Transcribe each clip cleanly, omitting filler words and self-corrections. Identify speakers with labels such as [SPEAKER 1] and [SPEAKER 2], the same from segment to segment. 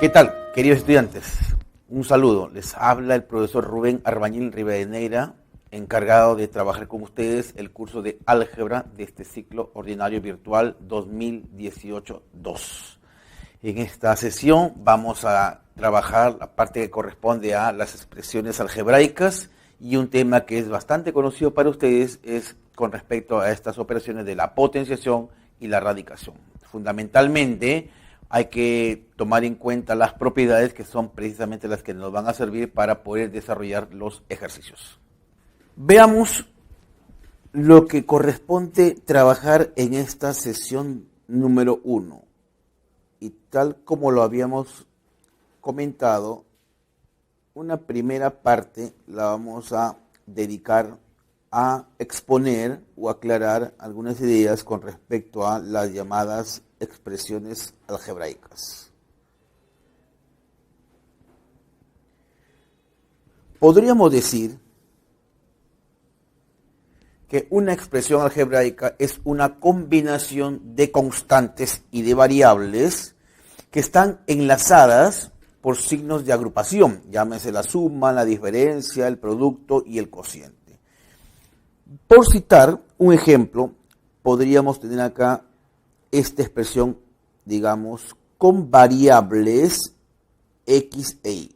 [SPEAKER 1] ¿Qué tal, queridos estudiantes? Un saludo. Les habla el profesor Rubén Arbañil Rivadeneira, encargado de trabajar con ustedes el curso de álgebra de este ciclo ordinario virtual 2018-2. En esta sesión vamos a trabajar la parte que corresponde a las expresiones algebraicas y un tema que es bastante conocido para ustedes es con respecto a estas operaciones de la potenciación y la radicación. Fundamentalmente, hay que tomar en cuenta las propiedades que son precisamente las que nos van a servir para poder desarrollar los ejercicios. Veamos lo que corresponde trabajar en esta sesión número 1. Y tal como lo habíamos comentado, una primera parte la vamos a dedicar a exponer o aclarar algunas ideas con respecto a las llamadas expresiones algebraicas. Podríamos decir que una expresión algebraica es una combinación de constantes y de variables que están enlazadas por signos de agrupación, llámese la suma, la diferencia, el producto y el cociente. Por citar un ejemplo, podríamos tener acá esta expresión, digamos, con variables x e y.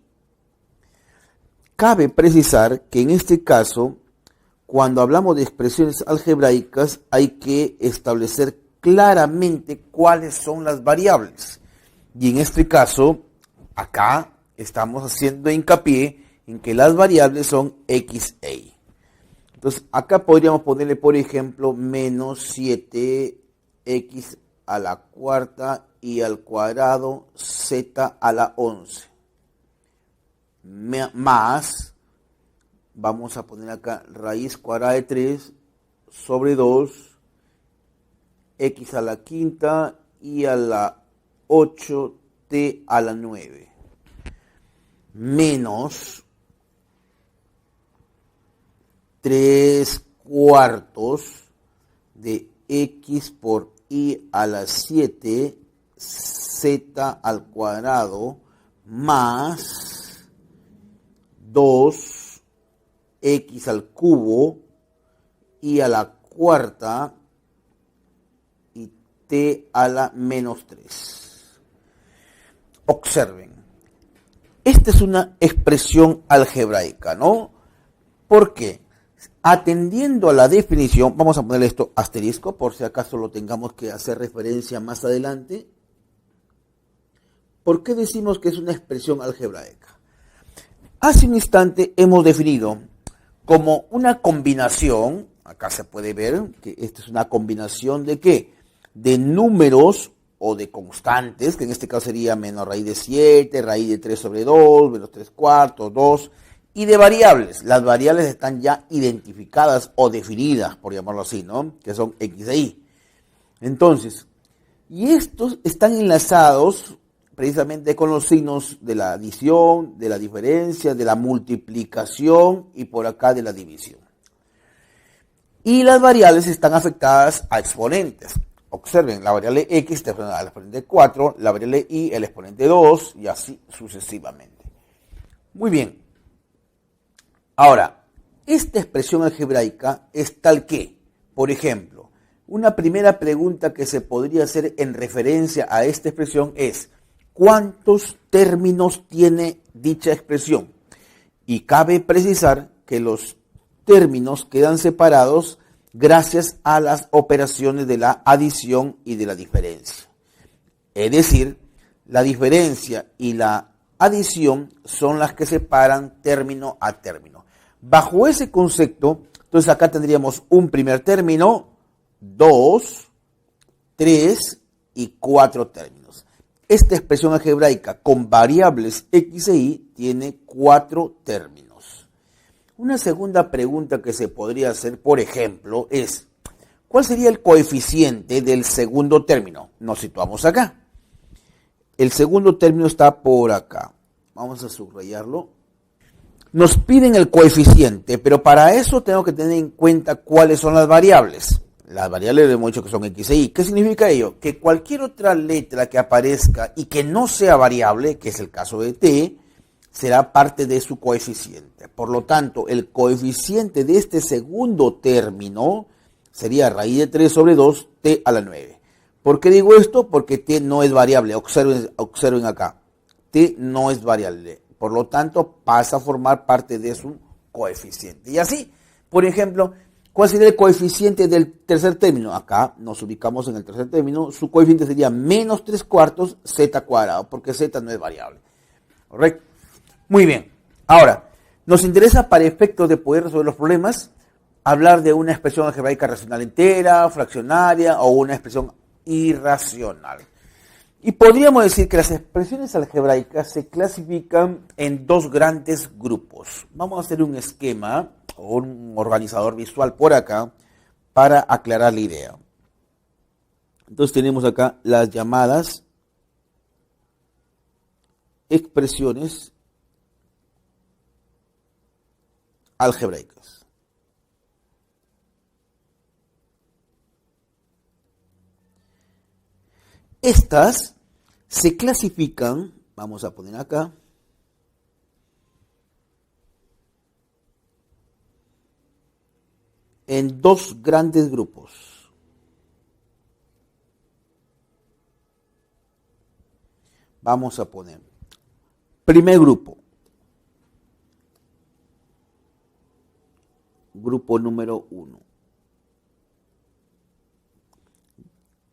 [SPEAKER 1] Cabe precisar que en este caso, cuando hablamos de expresiones algebraicas, hay que establecer claramente cuáles son las variables. Y en este caso, acá estamos haciendo hincapié en que las variables son x e y. Entonces, acá podríamos ponerle, por ejemplo, menos 7x a la cuarta y al cuadrado z a la 11. Más, vamos a poner acá raíz cuadrada de 3 sobre 2, x a la quinta y a la 8t a la 9. Menos 3/4 de x por y a la 7 z al cuadrado más 2x al cubo y a la cuarta y t a la menos 3. Observen, esta es una expresión algebraica, ¿no? ¿Por qué? Atendiendo a la definición, vamos a ponerle esto asterisco por si acaso lo tengamos que hacer referencia más adelante. ¿Por qué decimos que es una expresión algebraica? Hace un instante hemos definido como una combinación, acá se puede ver que esta es una combinación de ¿qué? De números o de constantes, que en este caso sería menos raíz de 7, raíz de 3 sobre 2, menos 3/4, 2, y de variables. Las variables están ya identificadas o definidas, por llamarlo así, ¿no? Que son x e y. Entonces, y estos están enlazados precisamente con los signos de la adición, de la diferencia, de la multiplicación y por acá de la división. Y las variables están afectadas a exponentes. Observen, la variable x está afectada al exponente 4, la variable y el exponente 2 y así sucesivamente. Muy bien. Ahora, esta expresión algebraica es tal que, por ejemplo, una primera pregunta que se podría hacer en referencia a esta expresión es ¿cuántos términos tiene dicha expresión? Y cabe precisar que los términos quedan separados gracias a las operaciones de la adición y de la diferencia. Es decir, la diferencia y la adición son las que separan término a término. Bajo ese concepto, entonces acá tendríamos un primer término, 2, 3 y 4 términos. Esta expresión algebraica con variables x e y tiene 4 términos. Una segunda pregunta que se podría hacer, por ejemplo, es ¿cuál sería el coeficiente del segundo término? Nos situamos acá. El segundo término está por acá. Vamos a subrayarlo. Nos piden el coeficiente, pero para eso tengo que tener en cuenta cuáles son las variables. Las variables hemos dicho que son X e Y. ¿Qué significa ello? Que cualquier otra letra que aparezca y que no sea variable, que es el caso de T, será parte de su coeficiente. Por lo tanto, el coeficiente de este segundo término sería raíz de 3 sobre 2, T a la 9. ¿Por qué digo esto? Porque T no es variable. Observen acá. T no es variable. Por lo tanto, pasa a formar parte de su coeficiente. Y así, por ejemplo, ¿cuál sería el coeficiente del tercer término? Acá nos ubicamos en el tercer término. Su coeficiente sería menos 3 cuartos z cuadrado, porque z no es variable. ¿Correcto? Muy bien. Ahora, nos interesa para efectos de poder resolver los problemas hablar de una expresión algebraica racional entera, fraccionaria o una expresión irracional. Y podríamos decir que las expresiones algebraicas se clasifican en dos grandes grupos. Vamos a hacer un esquema o un organizador visual por acá para aclarar la idea. Entonces tenemos acá las llamadas expresiones algebraicas. Estas se clasifican, vamos a poner acá, en dos grandes grupos. Vamos a poner, primer grupo, grupo número 1.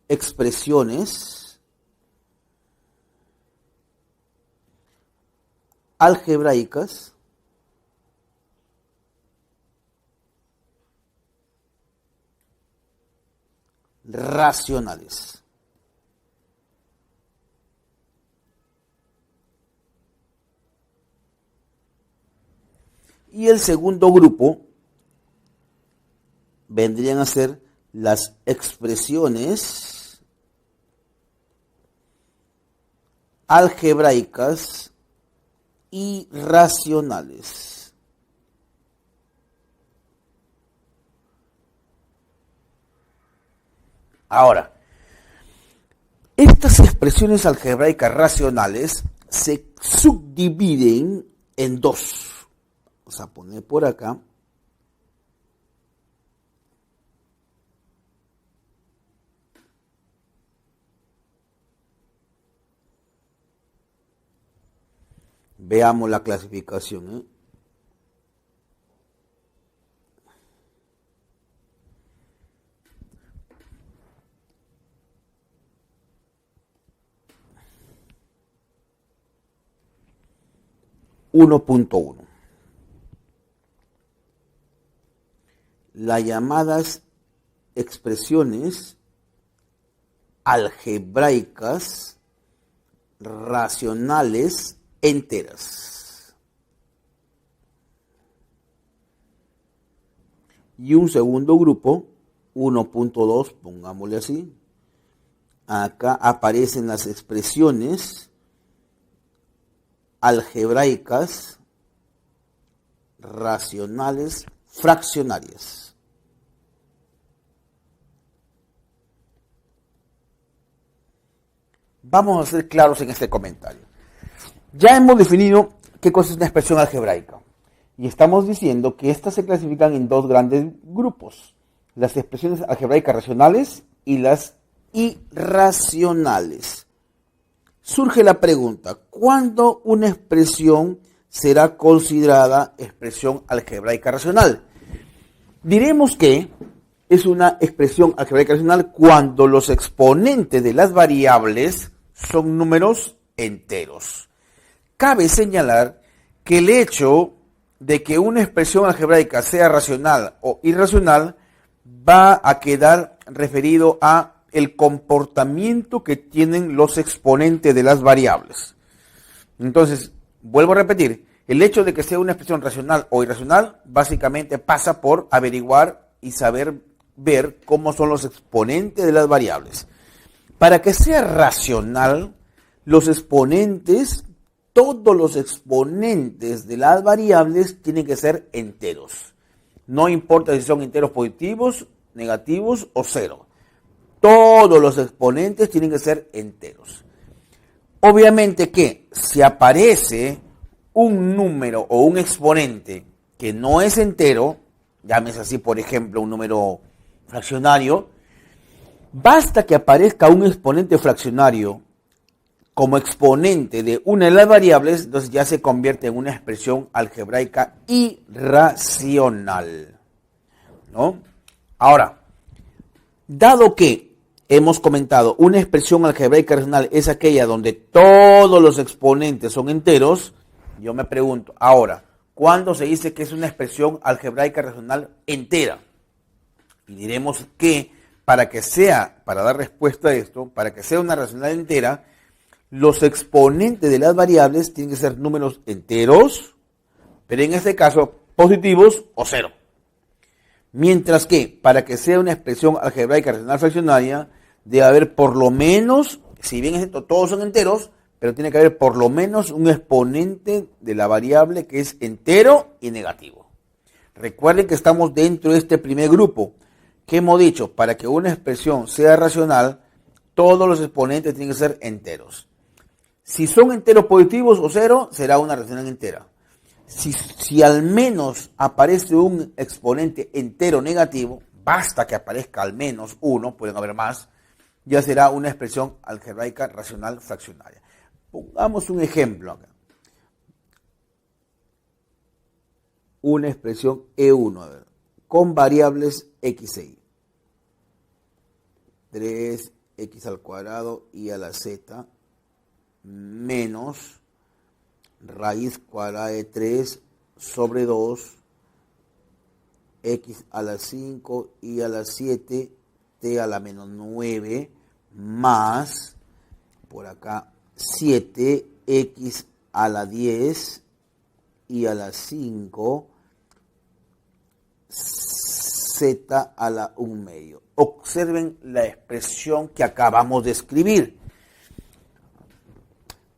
[SPEAKER 1] Expresiones algebraicas racionales. Y el segundo grupo vendrían a ser las expresiones algebraicas irracionales. Ahora, estas expresiones algebraicas racionales se subdividen en dos. Vamos a poner por acá. Veamos la clasificación. 1.1. Las llamadas expresiones algebraicas racionales enteras. Y un segundo grupo, 1.2, pongámosle así. Acá aparecen las expresiones algebraicas racionales fraccionarias. Vamos a ser claros en este comentario. Ya hemos definido qué cosa es una expresión algebraica. Y estamos diciendo que estas se clasifican en dos grandes grupos. Las expresiones algebraicas racionales y las irracionales. Surge la pregunta, ¿cuándo una expresión será considerada expresión algebraica racional? Diremos que es una expresión algebraica racional cuando los exponentes de las variables son números enteros. Cabe señalar que el hecho de que una expresión algebraica sea racional o irracional va a quedar referido a el comportamiento que tienen los exponentes de las variables. Entonces, vuelvo a repetir, el hecho de que sea una expresión racional o irracional básicamente pasa por averiguar y saber ver cómo son los exponentes de las variables. Para que sea racional, los exponentes, todos los exponentes de las variables tienen que ser enteros. No importa si son enteros positivos negativos o cero. Todos los exponentes tienen que ser enteros. Obviamente que si aparece un número o un exponente que no es entero, llámese así, por ejemplo, un número fraccionario, basta que aparezca un exponente fraccionario como exponente de una de las variables, entonces ya se convierte en una expresión algebraica irracional, ¿no? Ahora, dado que hemos comentado, una expresión algebraica racional es aquella donde todos los exponentes son enteros, yo me pregunto, ahora, ¿cuándo se dice que es una expresión algebraica racional entera? Y diremos que para dar respuesta a esto, para que sea una racional entera, los exponentes de las variables tienen que ser números enteros, pero en este caso positivos o cero. Mientras que para que sea una expresión algebraica racional fraccionaria, debe haber por lo menos, si bien es cierto, todos son enteros, pero tiene que haber por lo menos un exponente de la variable que es entero y negativo. Recuerden que estamos dentro de este primer grupo, que hemos dicho, para que una expresión sea racional, todos los exponentes tienen que ser enteros. Si son enteros positivos o cero, será una racional entera. Si al menos aparece un exponente entero negativo, basta que aparezca al menos uno, pueden haber más, ya será una expresión algebraica racional fraccionaria. Pongamos un ejemplo acá. Una expresión E1, a ver, con variables x e y. 3x al cuadrado y a la z menos raíz cuadrada de 3 sobre 2 x a la 5 y a la 7 t a la menos 9 más por acá 7x a la 10 y a la 5 z a la 1 medio. Observen la expresión que acabamos de escribir.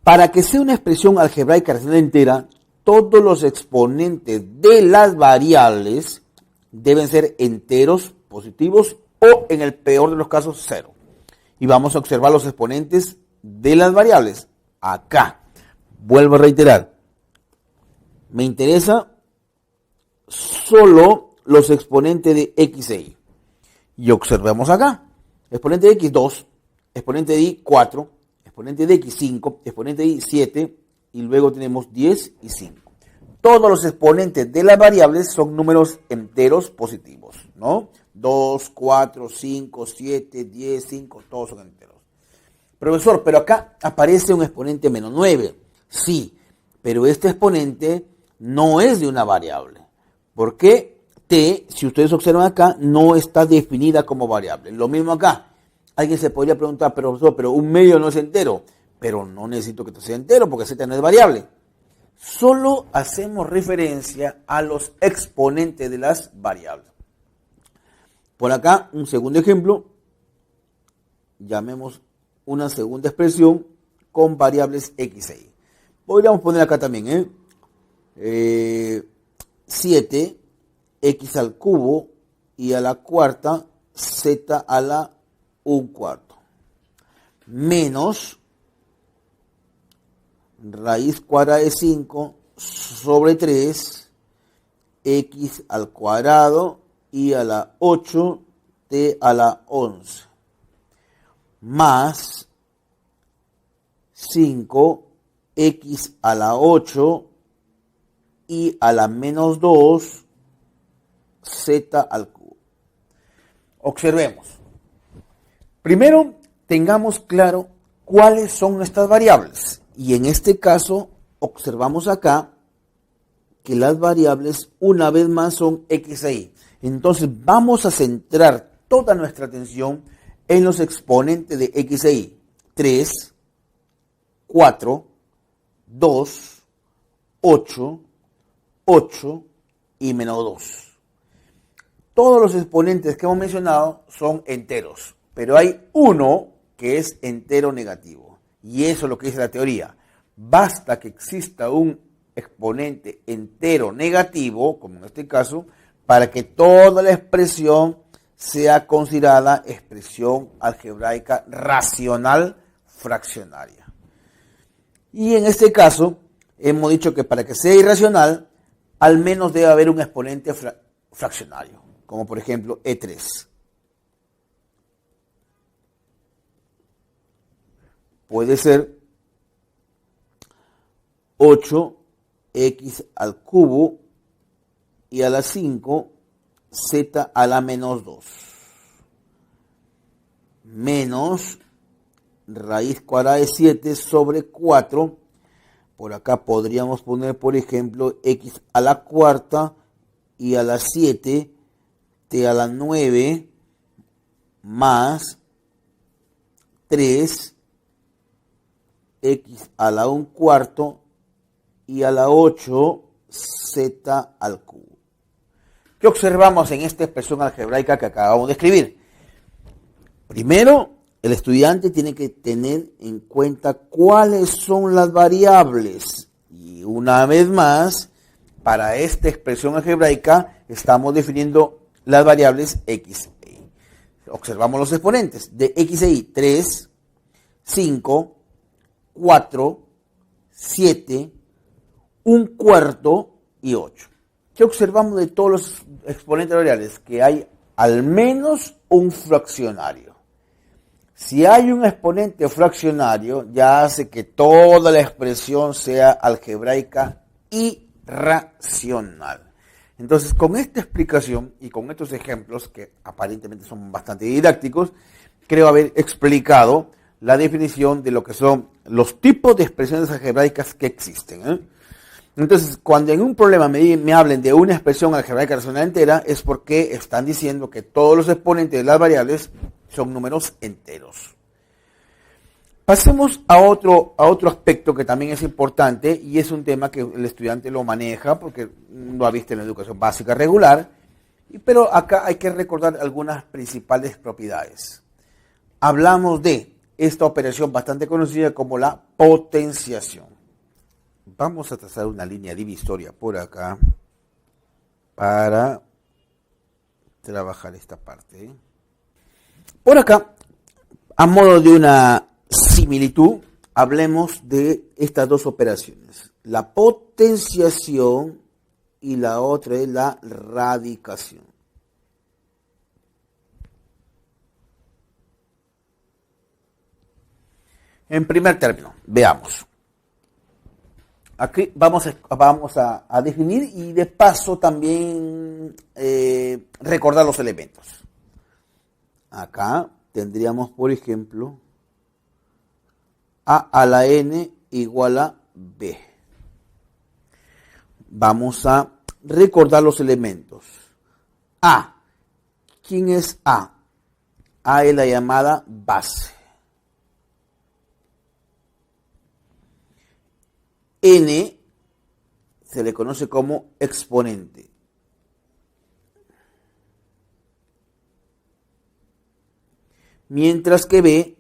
[SPEAKER 1] Para que sea una expresión algebraica racional entera, todos los exponentes de las variables deben ser enteros, positivos o, en el peor de los casos, cero. Y vamos a observar los exponentes de las variables. Acá, vuelvo a reiterar, me interesa solo los exponentes de x e y. Y observemos acá, exponente de x 2, exponente de y 4, exponente de x 5, exponente de y 7, y luego tenemos 10 y 5. Todos los exponentes de las variables son números enteros positivos, ¿no? 2, 4, 5, 7, 10, 5, todos son enteros. Profesor, pero acá aparece un exponente menos 9. Sí, pero este exponente no es de una variable. ¿Por qué? T, si ustedes observan acá, no está definida como variable. Lo mismo acá. Alguien se podría preguntar, profesor, pero un medio no es entero. Pero no necesito que sea entero porque z no es variable. Solo hacemos referencia a los exponentes de las variables. Por acá, un segundo ejemplo. Llamemos una segunda expresión con variables x e y. Podríamos poner acá también, 7 x al cubo y a la cuarta z a la 1 cuarto menos raíz cuadrada de 5 sobre 3 x al cuadrado y a la 8 t a la 11 más 5 x a la 8 y a la menos 2 z al cubo. Observemos. Primero, tengamos claro cuáles son nuestras variables. Y en este caso, observamos acá que las variables una vez más son x e y. Entonces, vamos a centrar toda nuestra atención en los exponentes de x e y. 3, 4, 2, 8, 8 y menos 2. Todos los exponentes que hemos mencionado son enteros, pero hay uno que es entero negativo. Y eso es lo que dice la teoría. Basta que exista un exponente entero negativo, como en este caso, para que toda la expresión sea considerada expresión algebraica racional fraccionaria. Y en este caso, hemos dicho que para que sea irracional, al menos debe haber un exponente fraccionario, como por ejemplo E3. Puede ser 8x al cubo y a la 5 z a la menos 2 menos raíz cuadrada de 7 sobre 4. Por acá podríamos poner, por ejemplo, x a la cuarta y a la 7 t a la 9 más 3 x a la 1 cuarto y a la 8 z al cubo. ¿Qué observamos en esta expresión algebraica que acabamos de escribir? Primero, el estudiante tiene que tener en cuenta cuáles son las variables. Y una vez más, para esta expresión algebraica estamos definiendo las variables x e y. Observamos los exponentes de x e y: 3, 5, 4, 7, 1 cuarto y 8. ¿Qué observamos de todos los exponentes variables? Que hay al menos un fraccionario. Si hay un exponente fraccionario, ya hace que toda la expresión sea algebraica irracional. Entonces, con esta explicación y con estos ejemplos, que aparentemente son bastante didácticos, creo haber explicado la definición de lo que son los tipos de expresiones algebraicas que existen. Entonces, cuando en un problema me hablen de una expresión algebraica racional entera, es porque están diciendo que todos los exponentes de las variables son números enteros. Pasemos a otro aspecto que también es importante, y es un tema que el estudiante lo maneja porque lo ha visto en la educación básica regular, pero acá hay que recordar algunas principales propiedades. Hablamos de esta operación bastante conocida como la potenciación. Vamos a trazar una línea divisoria por acá para trabajar esta parte. Por acá, a modo de una similitud, hablemos de estas dos operaciones. La potenciación y la otra es la radicación. En primer término, veamos. Aquí vamos a definir y de paso también recordar los elementos. Acá tendríamos, por ejemplo, a la n igual a b. Vamos a recordar los elementos. A. ¿Quién es A? A es la llamada base. N se le conoce como exponente. Mientras que B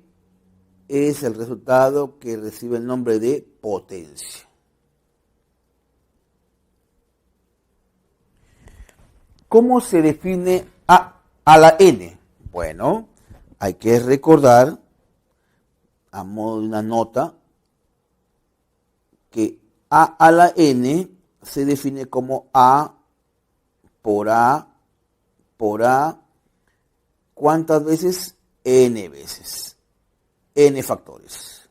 [SPEAKER 1] es el resultado que recibe el nombre de potencia. ¿Cómo se define A a la N? Bueno, hay que recordar, a modo de una nota, que A la N se define como A por A por A. ¿Cuántas veces? N veces. N factores.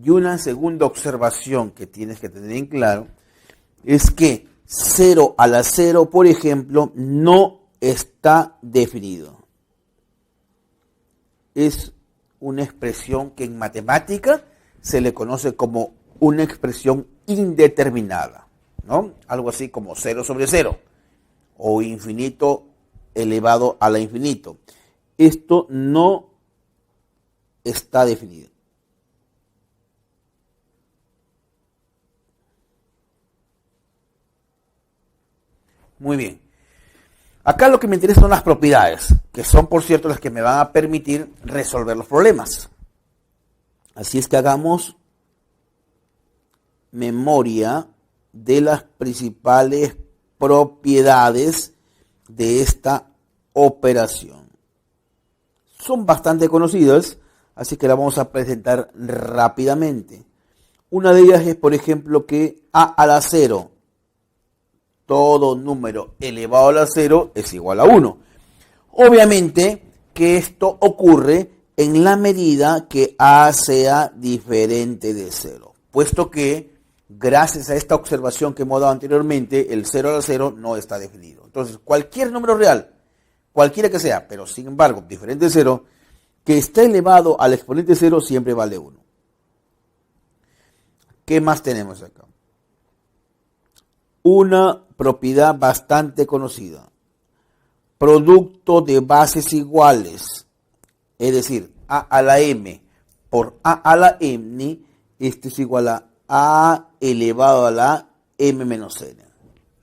[SPEAKER 1] Y una segunda observación que tienes que tener en claro es que 0 a la 0, por ejemplo, no está definido. Es una expresión que en matemática se le conoce como una expresión indeterminada, ¿no? Algo así como 0 sobre 0 o infinito elevado a la infinito. Esto no está definido. Muy bien. Acá lo que me interesa son las propiedades, que son, por cierto, las que me van a permitir resolver los problemas. Así es que hagamos memoria de las principales propiedades de esta operación. Son bastante conocidas, así que la vamos a presentar rápidamente. Una de ellas es, por ejemplo, que a a la 0, todo número elevado a la 0 es igual a 1. Obviamente que esto ocurre en la medida que a sea diferente de 0, puesto que gracias a esta observación que hemos dado anteriormente, el 0 a la 0 no está definido. Entonces, cualquier número real, cualquiera que sea, pero sin embargo diferente de 0, que esté elevado al exponente 0 siempre vale 1. ¿Qué más tenemos acá? Una propiedad bastante conocida. Producto de bases iguales. Es decir, a a la m por a a la n, esto es igual a elevado a la m menos n.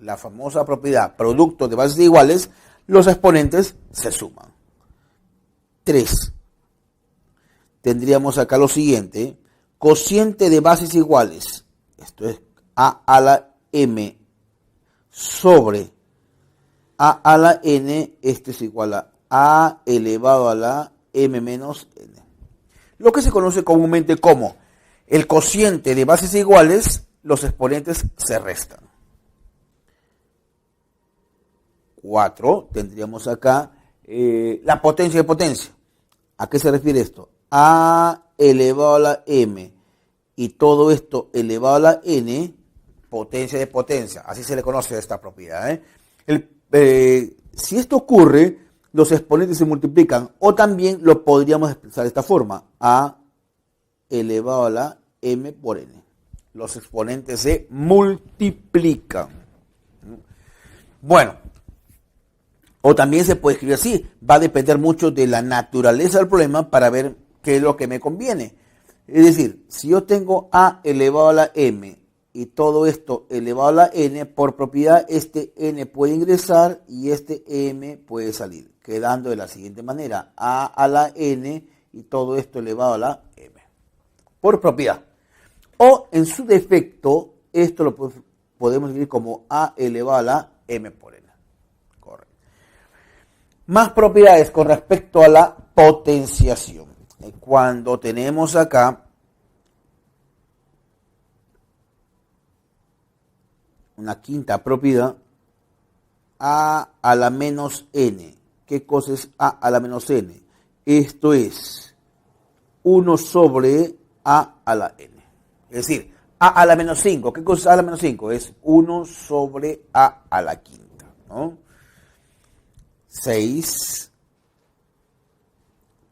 [SPEAKER 1] La famosa propiedad producto de bases iguales, los exponentes se suman. 3. Tendríamos acá lo siguiente, cociente de bases iguales. Esto es a la m sobre a la n, esto es igual a elevado a la m menos n. Lo que se conoce comúnmente como el cociente de bases iguales, los exponentes se restan. 4, tendríamos acá la potencia de potencia. ¿A qué se refiere esto? A elevado a la m y todo esto elevado a la n, potencia de potencia. Así se le conoce a esta propiedad. Si esto ocurre, los exponentes se multiplican, o también lo podríamos expresar de esta forma, a elevado a la m por n. Los exponentes se multiplican. Bueno, o también se puede escribir así, va a depender mucho de la naturaleza del problema para ver qué es lo que me conviene. Es decir, si yo tengo a elevado a la m y todo esto elevado a la n, por propiedad este n puede ingresar y este m puede salir, quedando de la siguiente manera, a la n y todo esto elevado a la m, por propiedad. O en su defecto, esto lo podemos escribir como a elevado a la m por n. Correcto. Más propiedades con respecto a la potenciación. Cuando tenemos acá una quinta propiedad, a la menos n. ¿Qué cosa es a la menos n? Esto es 1 sobre a la n. Es decir, a la menos 5. ¿Qué cosa es a la menos 5? Es 1 sobre a la quinta, ¿no? 6.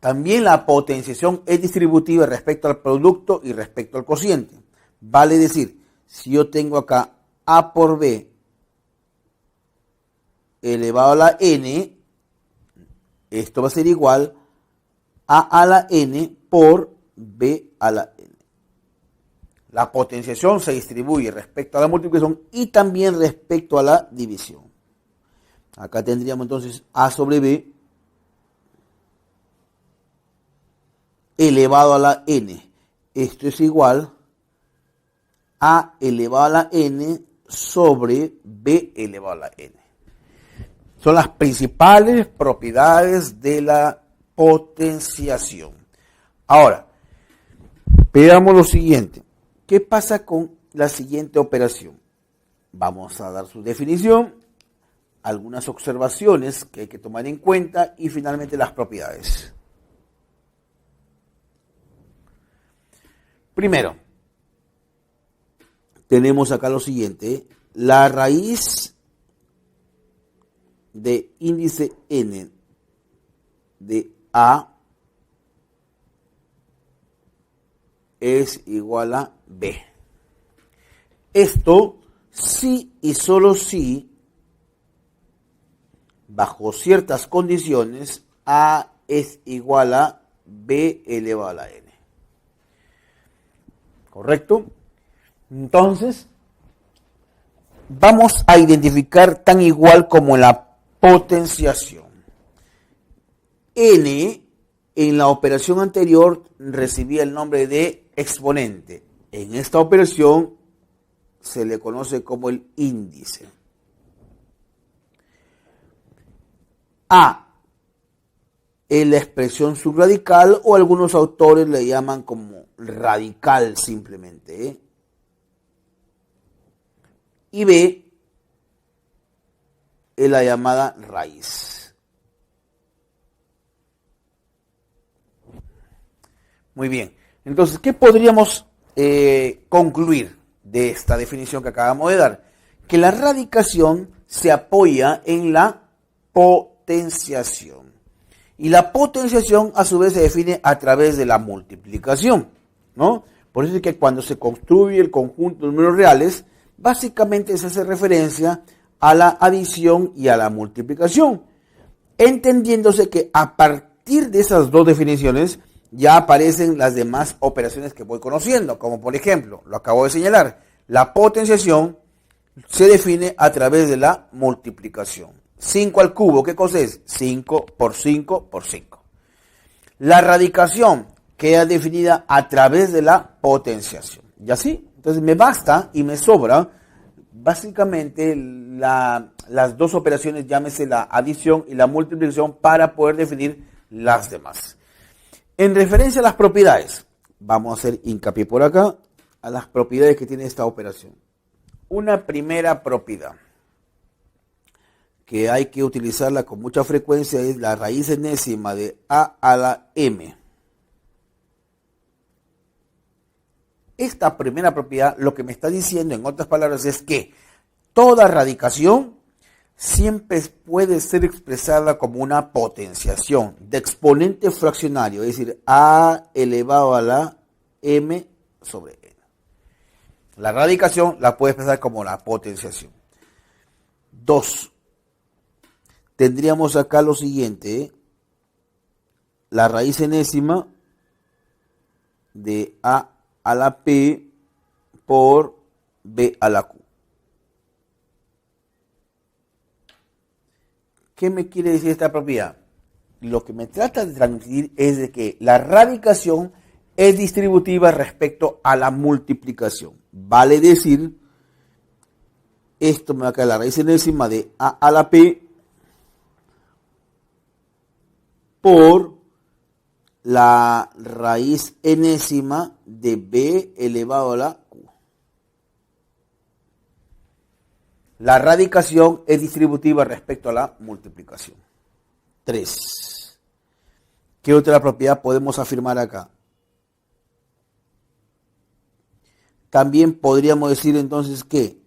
[SPEAKER 1] También la potenciación es distributiva respecto al producto y respecto al cociente. Vale decir, si yo tengo acá a por b elevado a la n, esto va a ser igual a la n por b a la n. La potenciación se distribuye respecto a la multiplicación y también respecto a la división. Acá tendríamos entonces a sobre b elevado a la n. Esto es igual a elevado a la n sobre b elevado a la n. Son las principales propiedades de la potenciación. Ahora, veamos lo siguiente. ¿Qué pasa con la siguiente operación? Vamos a dar su definición, algunas observaciones que hay que tomar en cuenta y finalmente las propiedades. Primero, tenemos acá lo siguiente, la raíz de índice n de a es igual a b. Esto sí y solo si, bajo ciertas condiciones, a es igual a b elevado a la n. ¿Correcto? Entonces, vamos a identificar tan igual como la potenciación. N en la operación anterior recibía el nombre de exponente. En esta operación se le conoce como el índice. A es la expresión subradical o algunos autores le llaman como radical simplemente, ¿eh? Y B es la llamada raíz. Muy bien. Entonces, ¿qué podríamos concluir de esta definición que acabamos de dar? Que la radicación se apoya en la potenciación. Y la potenciación a su vez se define a través de la multiplicación, ¿no? Por eso es que cuando se construye el conjunto de números reales, básicamente se hace referencia a la adición y a la multiplicación, entendiéndose que a partir de esas dos definiciones ya aparecen las demás operaciones que voy conociendo, como por ejemplo, lo acabo de señalar, la potenciación se define a través de la multiplicación. 5 al cubo, ¿qué cosa es? 5 por 5 por 5. La radicación queda definida a través de la potenciación. ¿Y así? Entonces me basta y me sobra básicamente las dos operaciones, llámese la adición y la multiplicación, para poder definir las demás. En referencia a las propiedades, vamos a hacer hincapié por acá a las propiedades que tiene esta operación. Una primera propiedad que hay que utilizarla con mucha frecuencia es la raíz enésima de a a la m. Esta primera propiedad lo que me está diciendo, en otras palabras, es que toda radicación siempre puede ser expresada como una potenciación de exponente fraccionario, es decir, a elevado a la m sobre n. La radicación la puede expresar como la potenciación. 2. Tendríamos acá lo siguiente, ¿eh? La raíz enésima de a la p por b a la q. ¿Qué me quiere decir esta propiedad? Lo que me trata de transmitir es de que la radicación es distributiva respecto a la multiplicación. Vale decir, esto me va a quedar la raíz enésima de a la p por la raíz enésima de b elevado a la q. La radicación es distributiva respecto a la multiplicación. 3. ¿Qué otra propiedad podemos afirmar acá? También podríamos decir entonces que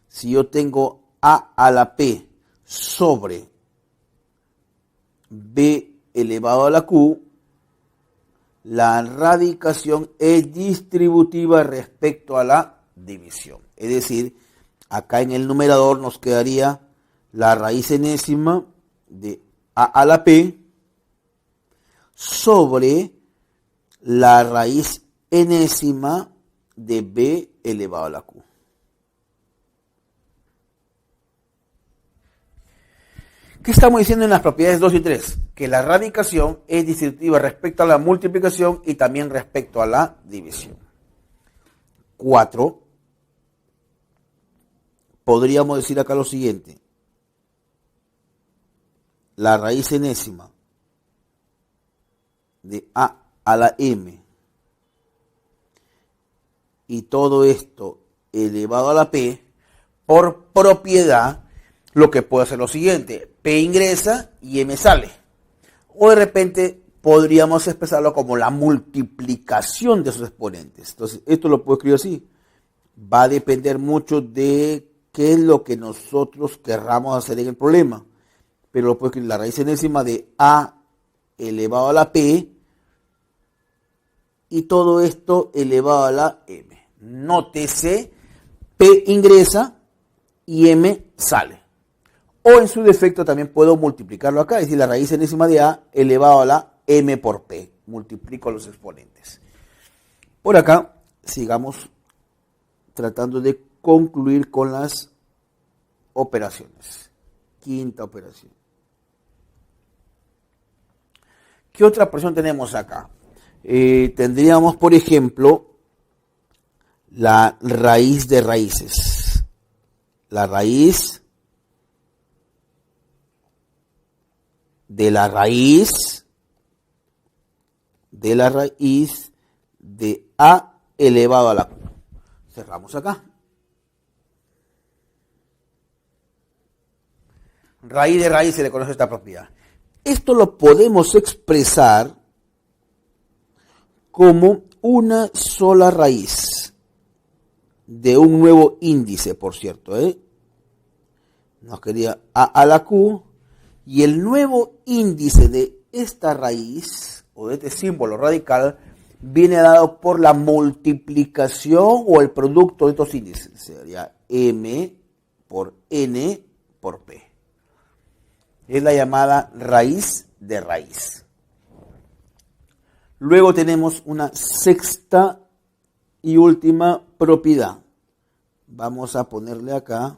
[SPEAKER 1] si yo tengo a la p sobre b elevado a la q, la radicación es distributiva respecto a la división. Es decir, acá en el numerador nos quedaría la raíz enésima de a la p sobre la raíz enésima de b elevado a la q. ¿Qué estamos diciendo en las propiedades 2 y 3? Que la radicación es distributiva respecto a la multiplicación y también respecto a la división. 4. Podríamos decir acá lo siguiente. La raíz enésima de a la m y todo esto elevado a la p, por propiedad, lo que puedo hacer lo siguiente: p ingresa y m sale. O de repente podríamos expresarlo como la multiplicación de sus exponentes. Entonces, esto lo puedo escribir así. Va a depender mucho de qué es lo que nosotros querramos hacer en el problema. Pero lo puedo escribir la raíz enésima de a elevado a la p y todo esto elevado a la m. Nótese, p ingresa y m sale. O en su defecto también puedo multiplicarlo acá, es decir, la raíz enésima de a elevado a la m por p. Multiplico los exponentes. Por acá, sigamos tratando de concluir con las operaciones. Quinta operación. ¿Qué otra operación tenemos acá? Tendríamos, por ejemplo, la raíz de raíces. La raíz de la raíz de A elevado a la Q. Cerramos acá. Raíz de raíz se le conoce esta propiedad. Esto lo podemos expresar como una sola raíz de un nuevo índice, por cierto. Nos quería A a la Q, y el nuevo índice de esta raíz, o de este símbolo radical, viene dado por la multiplicación o el producto de estos índices. Sería M por N por P. Es la llamada raíz de raíz. Luego tenemos una sexta y última propiedad. Vamos a ponerle acá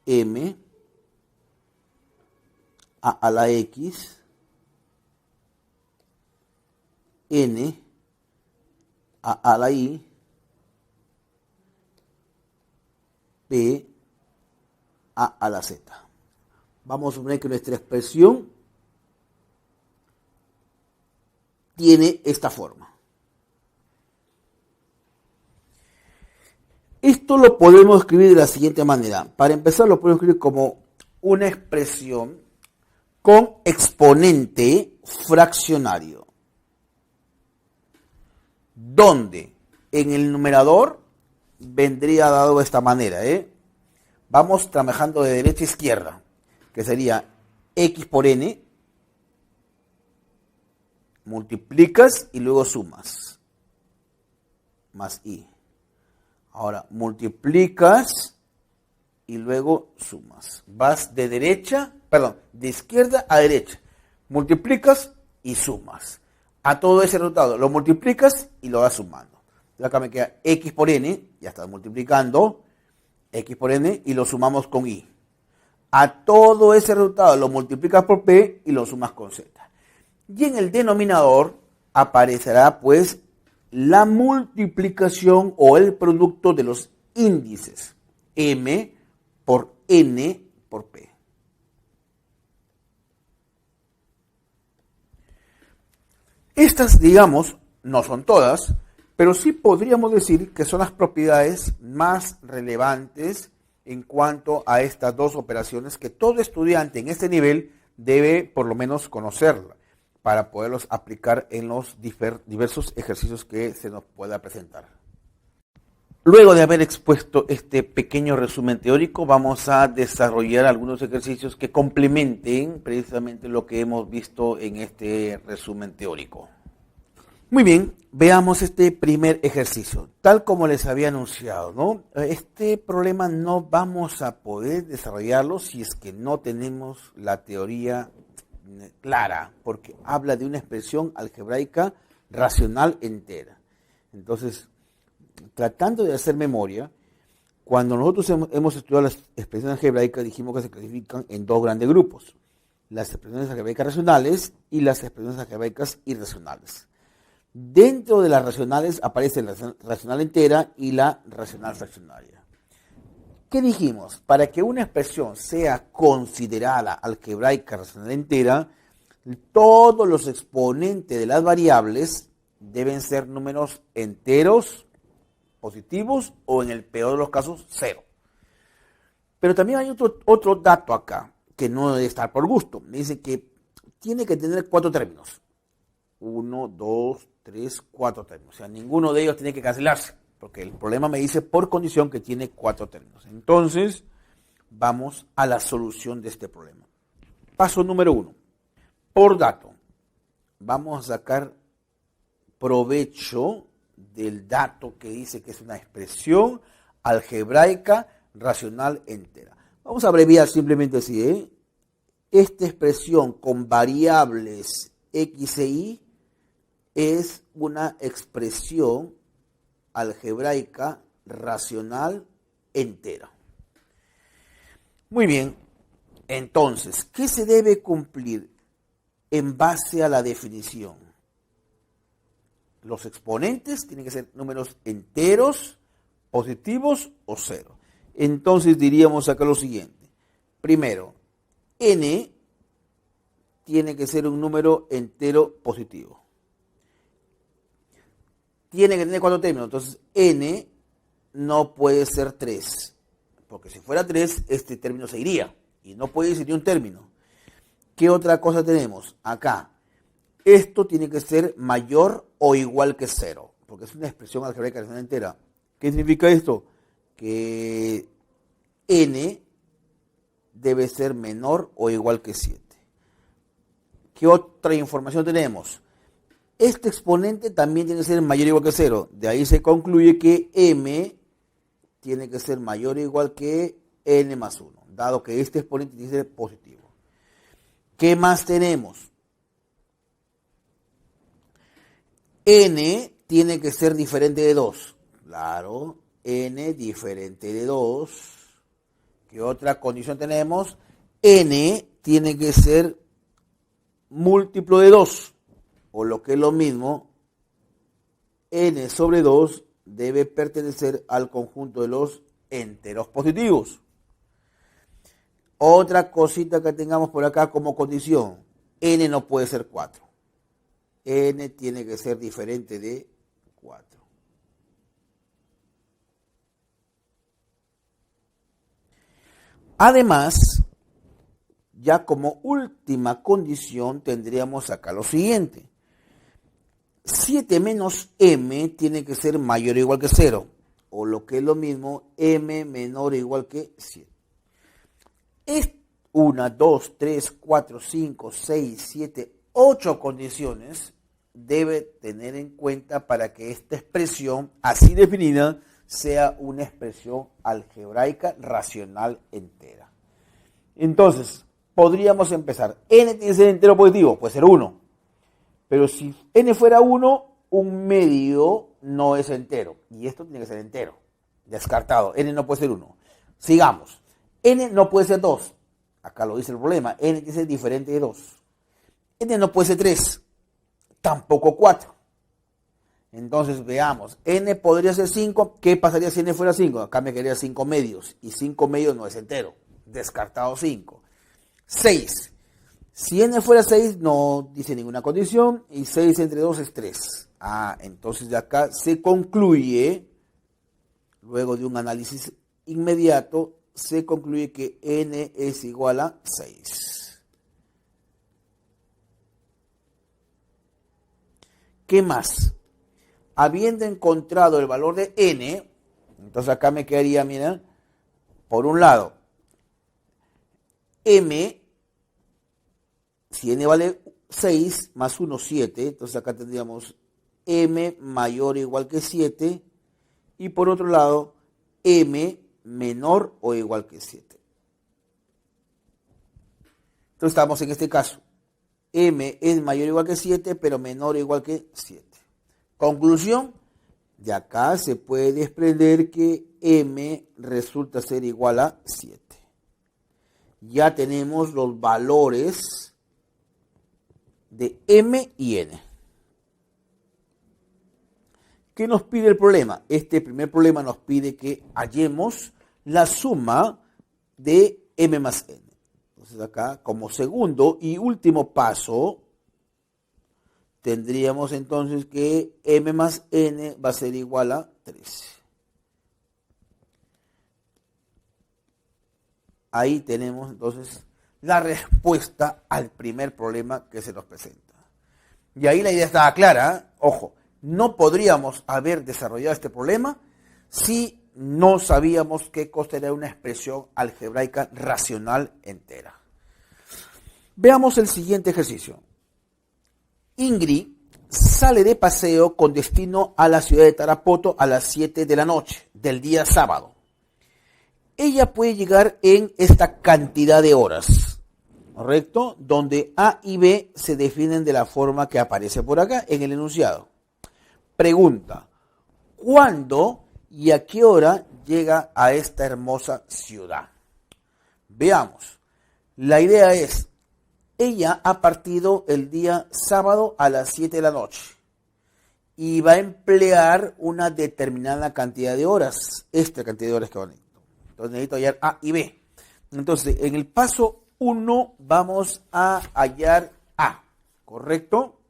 [SPEAKER 1] M a la X, N a la Y, P a la Z. Vamos a suponer que nuestra expresión tiene esta forma. Esto lo podemos escribir de la siguiente manera. Para empezar, lo podemos escribir como una expresión con exponente fraccionario, donde en el numerador vendría dado de esta manera. Vamos trabajando de derecha a izquierda, que sería X por N, multiplicas y luego sumas, más I. Ahora multiplicas y luego sumas. Vas de izquierda a derecha. Multiplicas y sumas. A todo ese resultado lo multiplicas y lo vas sumando. Acá me queda X por N, ya está multiplicando, X por N y lo sumamos con I. A todo ese resultado lo multiplicas por P y lo sumas con Z. Y en el denominador aparecerá pues la multiplicación o el producto de los índices M por N por P. Estas, digamos, no son todas, pero sí podríamos decir que son las propiedades más relevantes en cuanto a estas dos operaciones que todo estudiante en este nivel debe por lo menos conocerla para poderlos aplicar en los diversos ejercicios que se nos pueda presentar. Luego de haber expuesto este pequeño resumen teórico, vamos a desarrollar algunos ejercicios que complementen precisamente lo que hemos visto en este resumen teórico. Muy bien, veamos este primer ejercicio. Tal como les había anunciado, ¿no? Este problema no vamos a poder desarrollarlo si es que no tenemos la teoría clara, porque habla de una expresión algebraica racional entera. Entonces, tratando de hacer memoria, cuando nosotros hemos estudiado las expresiones algebraicas, dijimos que se clasifican en dos grandes grupos: las expresiones algebraicas racionales y las expresiones algebraicas irracionales. Dentro de las racionales aparece la racional entera y la racional fraccionaria. ¿Qué dijimos? Para que una expresión sea considerada algebraica racional entera, todos los exponentes de las variables deben ser números enteros, positivos o en el peor de los casos, cero. Pero también hay otro dato acá que no debe estar por gusto. Me dice que tiene que tener 4 términos. 1, 2, 3, 4 términos. O sea, ninguno de ellos tiene que cancelarse, porque el problema me dice por condición que tiene 4 términos. Entonces, vamos a la solución de este problema. Paso número 1. Por dato, vamos a sacar provecho del dato que dice que es una expresión algebraica racional entera. Vamos a abreviar simplemente así, Esta expresión con variables X e Y es una expresión algebraica racional entera. Muy bien, entonces, ¿qué se debe cumplir en base a la definición? Los exponentes tienen que ser números enteros, positivos o cero. Entonces diríamos acá lo siguiente. Primero, n tiene que ser un número entero positivo. Tiene que tener 4 términos. Entonces, n no puede ser 3. Porque si fuera 3, este término se iría. Y no puede ser ni un término. ¿Qué otra cosa tenemos? Acá. Esto tiene que ser mayor o igual que 0. Porque es una expresión algebraica racional entera. ¿Qué significa esto? Que n debe ser menor o igual que 7. ¿Qué otra información tenemos? Este exponente también tiene que ser mayor o igual que 0. De ahí se concluye que m tiene que ser mayor o igual que n más 1, dado que este exponente tiene que ser positivo. ¿Qué más tenemos? N tiene que ser diferente de 2. Claro, n diferente de 2. ¿Qué otra condición tenemos? N tiene que ser múltiplo de 2. O lo que es lo mismo, n sobre 2 debe pertenecer al conjunto de los enteros positivos. Otra cosita que tengamos por acá como condición, n no puede ser 4. N tiene que ser diferente de 4. Además, ya como última condición tendríamos acá lo siguiente. 7 menos m tiene que ser mayor o igual que 0. O lo que es lo mismo, m menor o igual que 7. Es 1, 2, 3, 4, 5, 6, 7, 8 condiciones debe tener en cuenta para que esta expresión, así definida, sea una expresión algebraica racional entera. Entonces, podríamos empezar. N tiene que ser entero positivo, puede ser 1. Pero si n fuera 1, un medio no es entero. Y esto tiene que ser entero. Descartado. N no puede ser 1. Sigamos. N no puede ser 2. Acá lo dice el problema. N tiene que ser diferente de 2. N no puede ser 3. Tampoco 4. Entonces veamos. N podría ser 5. ¿Qué pasaría si n fuera 5? Acá me quedaría 5 medios. Y 5 medios no es entero. Descartado 5. 6. Si n fuera 6, no dice ninguna condición, y 6 entre 2 es 3. Entonces de acá se concluye, luego de un análisis inmediato, se concluye que n es igual a 6. ¿Qué más? Habiendo encontrado el valor de n, entonces acá me quedaría, miren, por un lado, m, si n vale 6 más 1, 7, entonces acá tendríamos m mayor o igual que 7 y por otro lado m menor o igual que 7. Entonces estamos en este caso. M es mayor o igual que 7, pero menor o igual que 7. Conclusión, de acá se puede desprender que m resulta ser igual a 7. Ya tenemos los valores de m y n. ¿Qué nos pide el problema? Este primer problema nos pide que hallemos la suma de m más n. Entonces acá, como segundo y último paso, tendríamos entonces que m más n va a ser igual a 13. Ahí tenemos entonces la respuesta al primer problema que se nos presenta. Y ahí la idea estaba clara, ¿eh? Ojo, no podríamos haber desarrollado este problema si no sabíamos qué cosa era una expresión algebraica racional entera. Veamos el siguiente ejercicio. Ingrid sale de paseo con destino a la ciudad de Tarapoto a las 7 de la noche del día sábado. Ella puede llegar en esta cantidad de horas, ¿correcto? Donde A y B se definen de la forma que aparece por acá en el enunciado. Pregunta, ¿cuándo y a qué hora llega a esta hermosa ciudad? Veamos. La idea es, ella ha partido el día sábado a las 7 de la noche y va a emplear una determinada cantidad de horas, esta cantidad de horas que van a necesitar. Entonces necesito hallar A y B. Entonces, en el paso 1 vamos a hallar A, ¿correcto?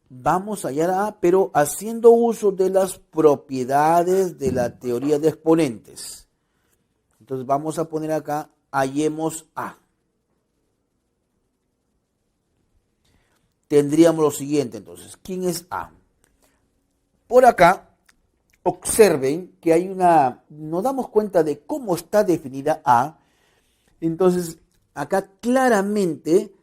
[SPEAKER 1] Vamos a hallar A, pero haciendo uso de las propiedades de la teoría de exponentes. Entonces vamos a poner acá, hallemos A. Tendríamos lo siguiente entonces, ¿quién es A? Por acá, observen que hay nos damos cuenta de cómo está definida A. Entonces, acá claramente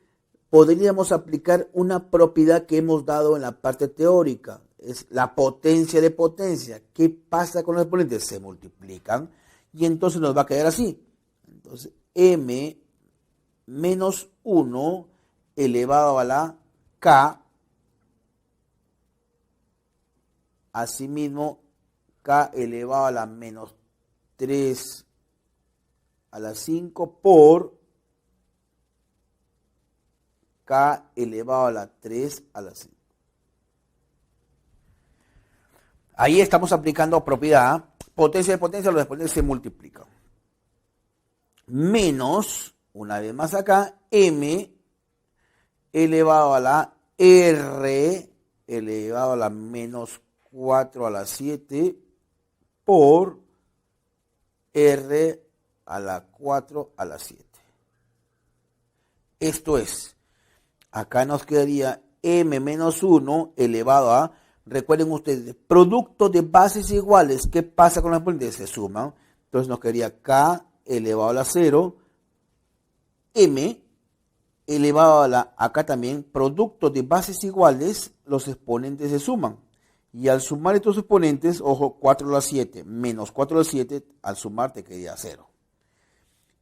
[SPEAKER 1] podríamos aplicar una propiedad que hemos dado en la parte teórica. Es la potencia de potencia. ¿Qué pasa con los exponentes? Se multiplican y entonces nos va a quedar así. Entonces, m menos 1 elevado a la k. Asimismo, k elevado a la menos 3 a la 5 por k elevado a la 3 a la 5. Ahí estamos aplicando propiedad. Potencia de potencia, los exponentes se multiplican. Menos, una vez más acá, m elevado a la r elevado a la menos 4 a la 7 por r a la 4 a la 7. Esto es, acá nos quedaría m menos 1 elevado a, recuerden ustedes, producto de bases iguales. ¿Qué pasa con los exponentes? Se suman. Entonces nos quedaría k elevado a la 0, m elevado a la, acá también, producto de bases iguales, los exponentes se suman. Y al sumar estos exponentes, ojo, 4 a la 7 menos 4 a la 7, al sumar te quedaría 0.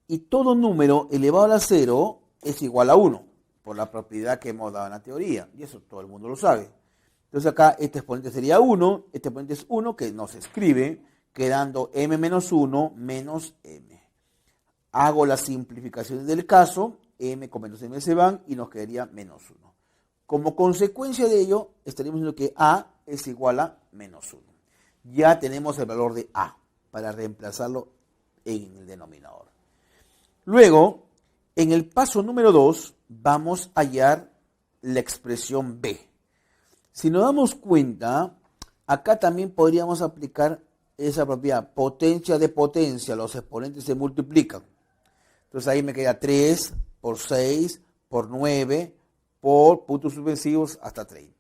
[SPEAKER 1] Y todo número elevado a la 0 es igual a 1, por la propiedad que hemos dado en la teoría. Y eso todo el mundo lo sabe. Entonces acá este exponente sería 1, este exponente es 1, que no se escribe, quedando m menos 1 menos m. Hago las simplificaciones del caso, m con menos m se van y nos quedaría menos 1. Como consecuencia de ello, estaríamos diciendo que a es igual a menos 1. Ya tenemos el valor de a para reemplazarlo en el denominador. Luego, en el paso número 2, vamos a hallar la expresión b. Si nos damos cuenta, acá también podríamos aplicar esa propiedad, potencia de potencia, los exponentes se multiplican. Entonces ahí me queda 3 por 6 por 9 por puntos suspensivos hasta 30.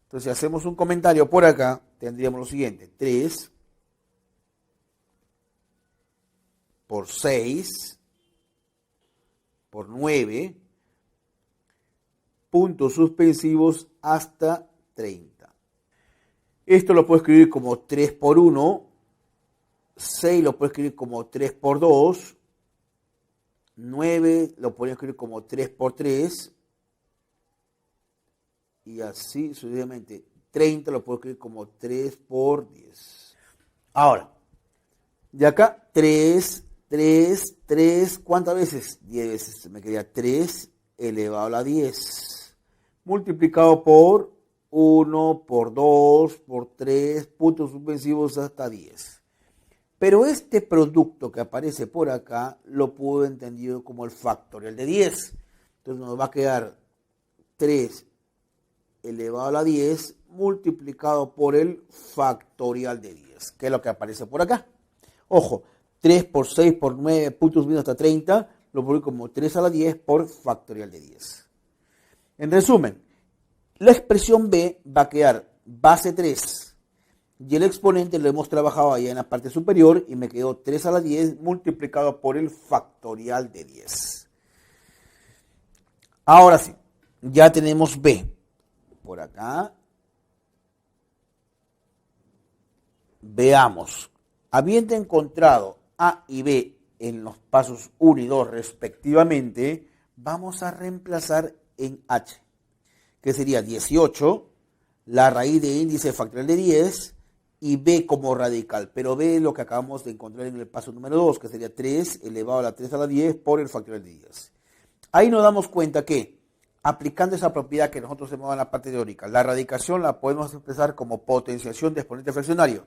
[SPEAKER 1] Entonces si hacemos un comentario por acá, tendríamos lo siguiente, 3 por 6 por 9 puntos suspensivos hasta 30. Esto lo puedo escribir como 3 por 1, 6 lo puedo escribir como 3 por 2, 9 lo puedo escribir como 3 por 3, y así sucesivamente. 30 lo puedo escribir como 3 por 10. Ahora, de acá 3, 3, 3, ¿cuántas veces? 10 veces. Me quedaría 3 elevado a la 10. Multiplicado por 1, por 2, por 3, puntos suspensivos hasta 10. Pero este producto que aparece por acá lo puedo entender como el factorial de 10. Entonces nos va a quedar 3 elevado a la 10 multiplicado por el factorial de 10, que es lo que aparece por acá. Ojo, 3 por 6 por 9 puntos suspensivos hasta 30, lo pongo como 3 a la 10 por factorial de 10. En resumen, la expresión b va a quedar base 3 y el exponente lo hemos trabajado allá en la parte superior y me quedó 3 a la 10 multiplicado por el factorial de 10. Ahora sí, ya tenemos b. Por acá, veamos, habiendo encontrado a y b en los pasos 1 y 2 respectivamente, vamos a reemplazar en h, que sería 18, la raíz de índice factorial de 10 y b como radical, pero b es lo que acabamos de encontrar en el paso número 2, que sería 3 elevado a la 3 a la 10 por el factorial de 10. Ahí nos damos cuenta que aplicando esa propiedad que nosotros hemos en la parte teórica. La radicación la podemos expresar como potenciación de exponente fraccionario.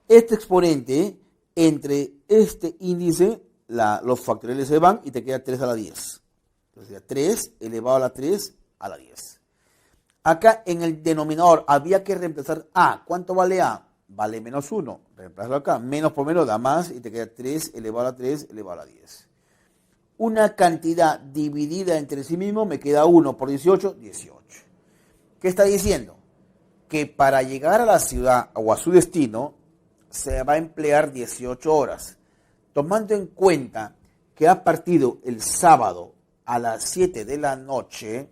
[SPEAKER 1] Este exponente entre este índice, los factoriales se van y te queda 3 a la 10. Entonces, 3 elevado a la 3 a la 10. Acá en el denominador había que reemplazar A. ¿Cuánto vale A? Vale menos 1. Reemplazarlo acá. Menos por menos da más y te queda 3 elevado a la 3 elevado a la 10. Una cantidad dividida entre sí mismo me queda 1 por 18, 18. ¿Qué está diciendo? Que para llegar a la ciudad o a su destino se va a emplear 18 horas. Tomando en cuenta que ha partido el sábado a las 7 de la noche,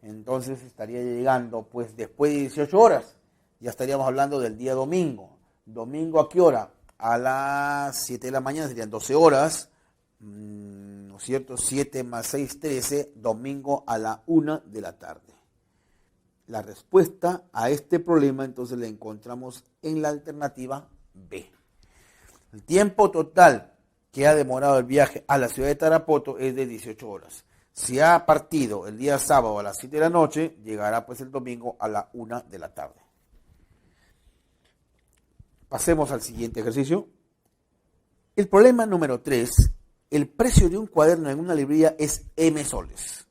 [SPEAKER 1] entonces estaría llegando pues después de 18 horas. Ya estaríamos hablando del día domingo. ¿Domingo a qué hora? A las 7 de la mañana serían 12 horas. ¿No es cierto? 7 más 6, 13. Domingo a la 1 de la tarde. La respuesta a este problema entonces la encontramos en la alternativa B. El tiempo total que ha demorado el viaje a la ciudad de Tarapoto es de 18 horas. Si ha partido el día sábado a las 7 de la noche, llegará pues el domingo a la 1 de la tarde. Pasemos al siguiente ejercicio. El problema número 3, el precio de un cuaderno en una librería es M soles,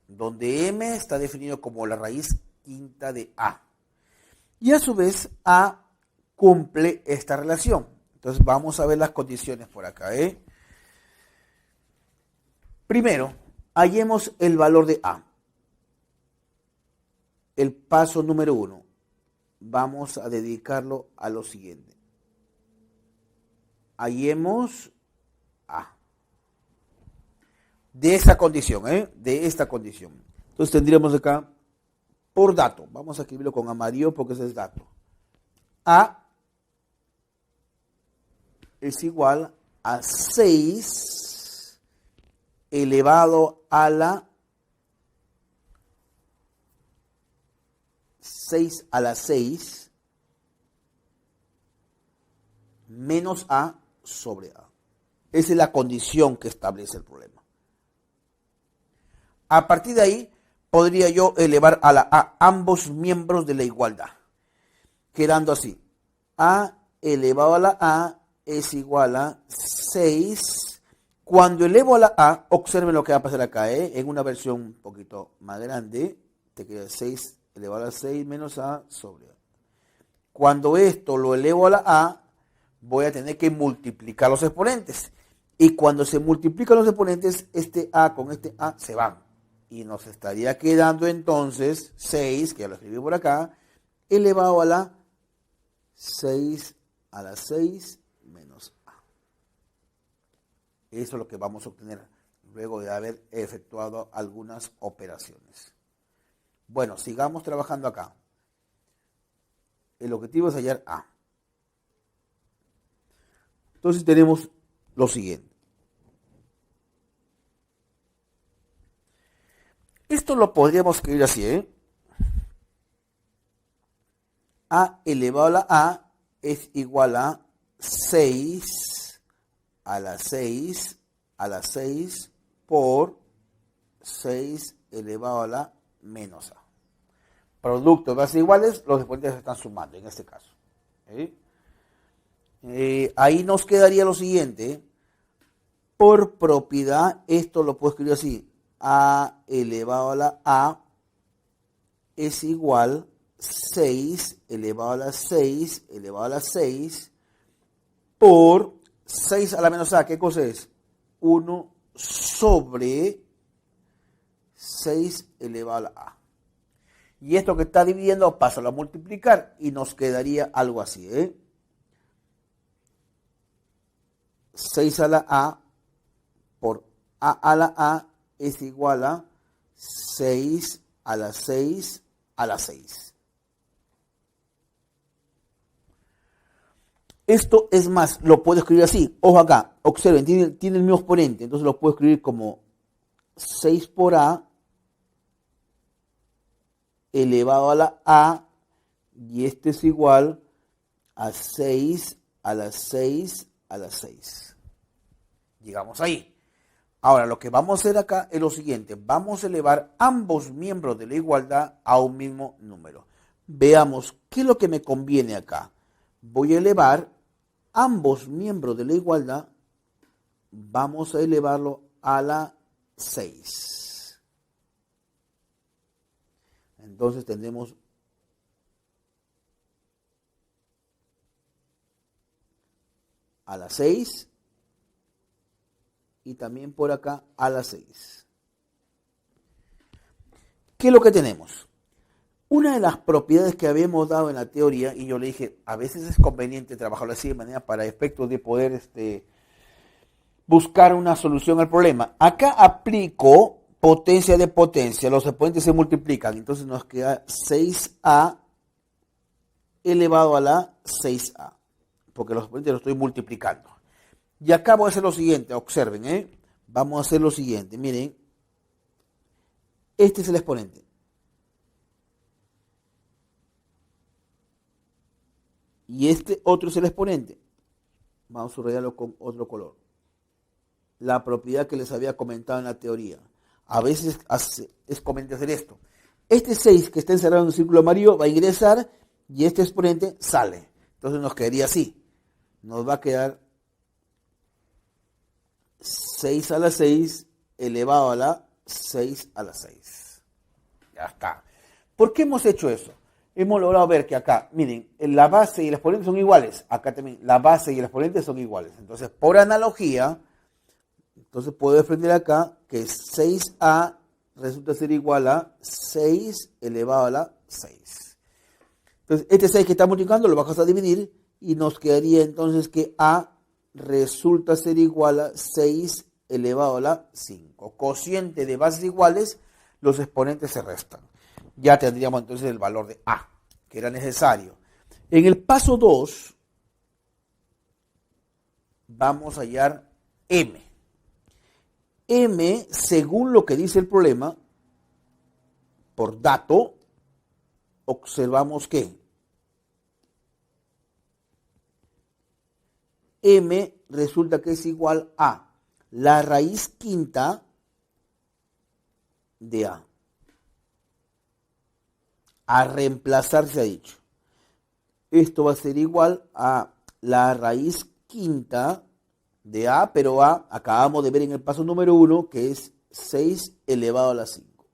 [SPEAKER 1] donde M está definido como la raíz quinta de A. Y a su vez A cumple esta relación. Entonces vamos a ver las condiciones por acá. Primero, hallemos el valor de A. El paso número 1. Vamos a dedicarlo a lo siguiente. Hallemos A. De esta condición, de esta condición. Entonces tendríamos acá, por dato, vamos a escribirlo con amarillo porque ese es dato. A es igual a 6 elevado a la 6 a la 6 menos A sobre A. Esa es la condición que establece el problema. A partir de ahí, podría yo elevar a la A ambos miembros de la igualdad, quedando así. A elevado a la A es igual a 6. Cuando elevo a la A, observen lo que va a pasar acá, en una versión un poquito más grande, te queda 6 elevado a la 6 menos A sobre A. Cuando esto lo elevo a la A, voy a tener que multiplicar los exponentes. Y cuando se multiplican los exponentes, este A con este A se van. Y nos estaría quedando entonces 6, que ya lo escribí por acá, elevado a la 6 a la 6 menos A. Eso es lo que vamos a obtener luego de haber efectuado algunas operaciones. Bueno, sigamos trabajando acá. El objetivo es hallar A. Entonces tenemos lo siguiente. Esto lo podríamos escribir así, A elevado a la A es igual a 6 a la 6 a la 6 por 6 elevado a la menos A. Producto de bases iguales, los exponentes se están sumando en este caso. Ahí nos quedaría lo siguiente. Por propiedad, esto lo puedo escribir así. A elevado a la A es igual 6 elevado a la 6 elevado a la 6 por 6 a la menos A. ¿Qué cosa es? 1 sobre 6 elevado a la A. Y esto que está dividiendo, pásalo a multiplicar y nos quedaría algo así. 6 a la A por A a la A es igual a 6 a la 6 a la 6. Esto es más, lo puedo escribir así. Ojo acá, observen, tiene el mismo exponente. Entonces lo puedo escribir como 6 por A elevado a la A. Y este es igual a 6 a la 6 a la 6. Llegamos ahí. Ahora, lo que vamos a hacer acá es lo siguiente. Vamos a elevar ambos miembros de la igualdad a un mismo número. Veamos qué es lo que me conviene acá. Voy a elevar ambos miembros de la igualdad. Vamos a elevarlo a la 6. Entonces tendremos a la 6 y también por acá a la 6. ¿Qué es lo que tenemos? Una de las propiedades que habíamos dado en la teoría, y yo le dije, a veces es conveniente trabajarlo así de manera para efectos de poder buscar una solución al problema. Acá aplico potencia de potencia, los exponentes se multiplican, entonces nos queda 6a elevado a la 6a, porque los exponentes los estoy multiplicando. Y acá voy a hacer lo siguiente, observen, vamos a hacer lo siguiente, miren, este es el exponente. Y este otro es el exponente. Vamos a subrayarlo con otro color. La propiedad que les había comentado en la teoría. A veces es conveniente hacer esto. Este 6 que está encerrado en un círculo amarillo va a ingresar y este exponente sale. Entonces nos quedaría así. Nos va a quedar 6 a la 6 elevado a la 6 a la 6. Ya está. ¿Por qué hemos hecho eso? Hemos logrado ver que acá, miren, la base y el exponente son iguales. Acá también la base y el exponente son iguales. Entonces, por analogía, entonces puedo defender acá que 6a resulta ser igual a 6 elevado a la 6. Entonces, este 6 que está multiplicando lo vamos a dividir y nos quedaría entonces que a resulta ser igual a 6 elevado a la 5. Cociente de bases iguales, los exponentes se restan. Ya tendríamos entonces el valor de a, que era necesario. En el paso 2, vamos a hallar m. M, según lo que dice el problema, por dato, observamos que m resulta que es igual a la raíz quinta de a. A reemplazar se ha dicho. Esto va a ser igual a la raíz quinta de a, pero a acabamos de ver en el paso número 1 que es 6 elevado a la 5.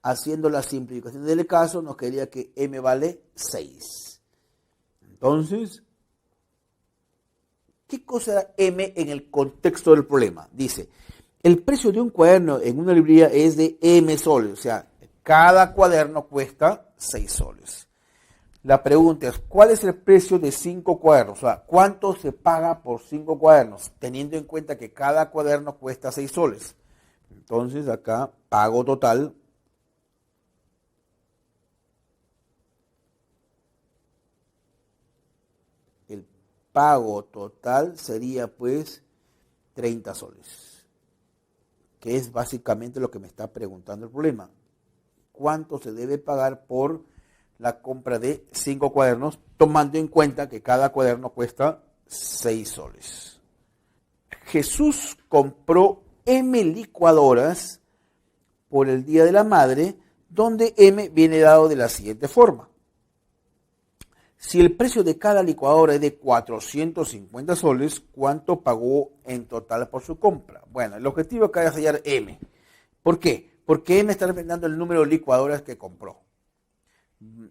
[SPEAKER 1] Haciendo la simplificación del caso nos quedaría que m vale 6. Entonces, ¿qué cosa era m en el contexto del problema? Dice, el precio de un cuaderno en una librería es de m soles, o sea, cada cuaderno cuesta 6 soles. La pregunta es, ¿cuál es el precio de 5 cuadernos? O sea, ¿cuánto se paga por 5 cuadernos? Teniendo en cuenta que cada cuaderno cuesta 6 soles. Entonces, acá, pago total. El pago total sería, pues, 30 soles. Que es básicamente lo que me está preguntando el problema. ¿Cuánto se debe pagar por la compra de 5 cuadernos, tomando en cuenta que cada cuaderno cuesta 6 soles? Jesús compró M licuadoras por el Día de la Madre, donde M viene dado de la siguiente forma. Si el precio de cada licuadora es de 450 soles, ¿cuánto pagó en total por su compra? Bueno, el objetivo acá es hallar M. ¿Por qué? Porque M está representando el número de licuadoras que compró.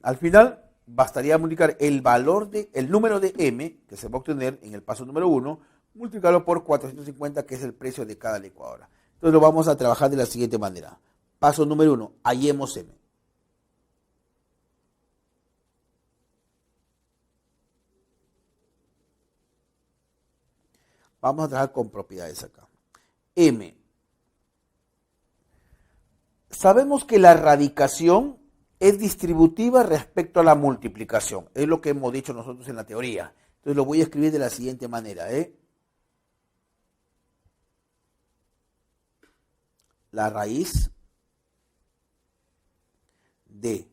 [SPEAKER 1] Al final, bastaría multiplicar el número de M, que se va a obtener en el paso número 1, multiplicarlo por 450, que es el precio de cada licuadora. Entonces lo vamos a trabajar de la siguiente manera. Paso número 1, hallemos M. Vamos a trabajar con propiedades acá. M. Sabemos que la radicación es distributiva respecto a la multiplicación. Es lo que hemos dicho nosotros en la teoría. Entonces lo voy a escribir de la siguiente manera. La raíz de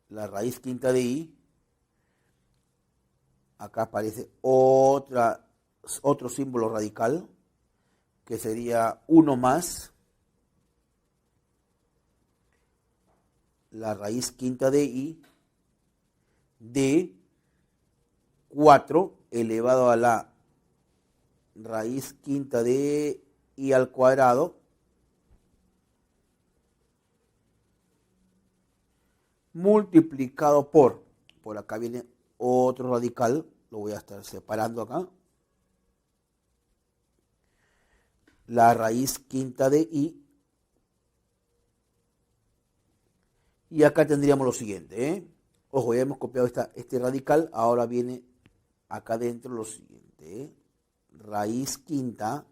[SPEAKER 1] la raíz quinta de i. Acá aparece otra otro símbolo radical, que sería 1 más la raíz quinta de i de 4 elevado a la raíz quinta de i al cuadrado multiplicado por acá viene otro radical, lo voy a estar separando acá, la raíz quinta de i, y acá tendríamos lo siguiente, Ojo, ya hemos copiado este radical, ahora viene acá dentro lo siguiente, raíz quinta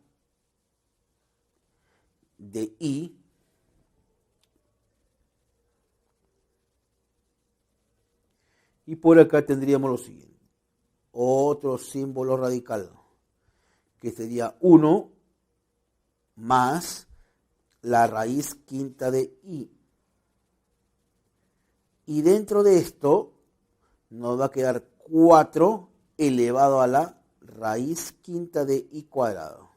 [SPEAKER 1] de i y por acá tendríamos lo siguiente, otro símbolo radical, que sería 1 más la raíz quinta de i. Y dentro de esto nos va a quedar 4 elevado a la raíz quinta de i cuadrado.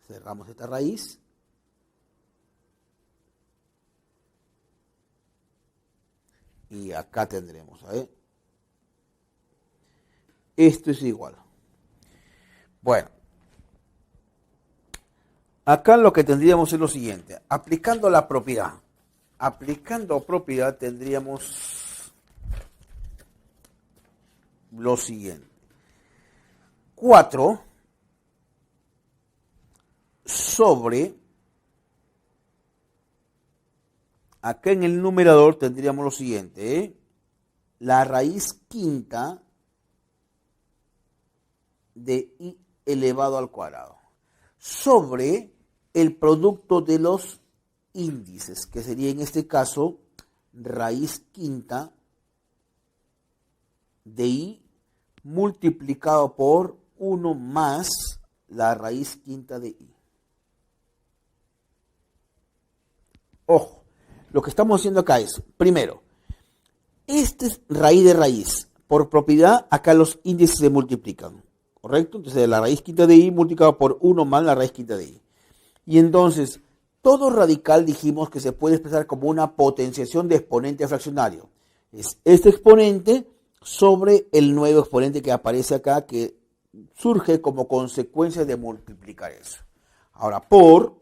[SPEAKER 1] Cerramos esta raíz. Y acá tendremos, ¿sabes? Esto es igual. Bueno. Acá lo que tendríamos es lo siguiente. Aplicando la propiedad. Aplicando propiedad tendríamos lo siguiente. 4 sobre, acá en el numerador tendríamos lo siguiente, la raíz quinta de i elevado al cuadrado, sobre el producto de los índices, que sería en este caso raíz quinta de i multiplicado por 1 más la raíz quinta de i. Ojo, lo que estamos haciendo acá es, primero, este es raíz de raíz. Por propiedad, acá los índices se multiplican, ¿correcto? Entonces, la raíz quinta de i multiplicado por 1 más la raíz quinta de i. Y entonces, todo radical dijimos que se puede expresar como una potenciación de exponente fraccionario. Es este exponente sobre el nuevo exponente que aparece acá, que surge como consecuencia de multiplicar eso. Ahora, por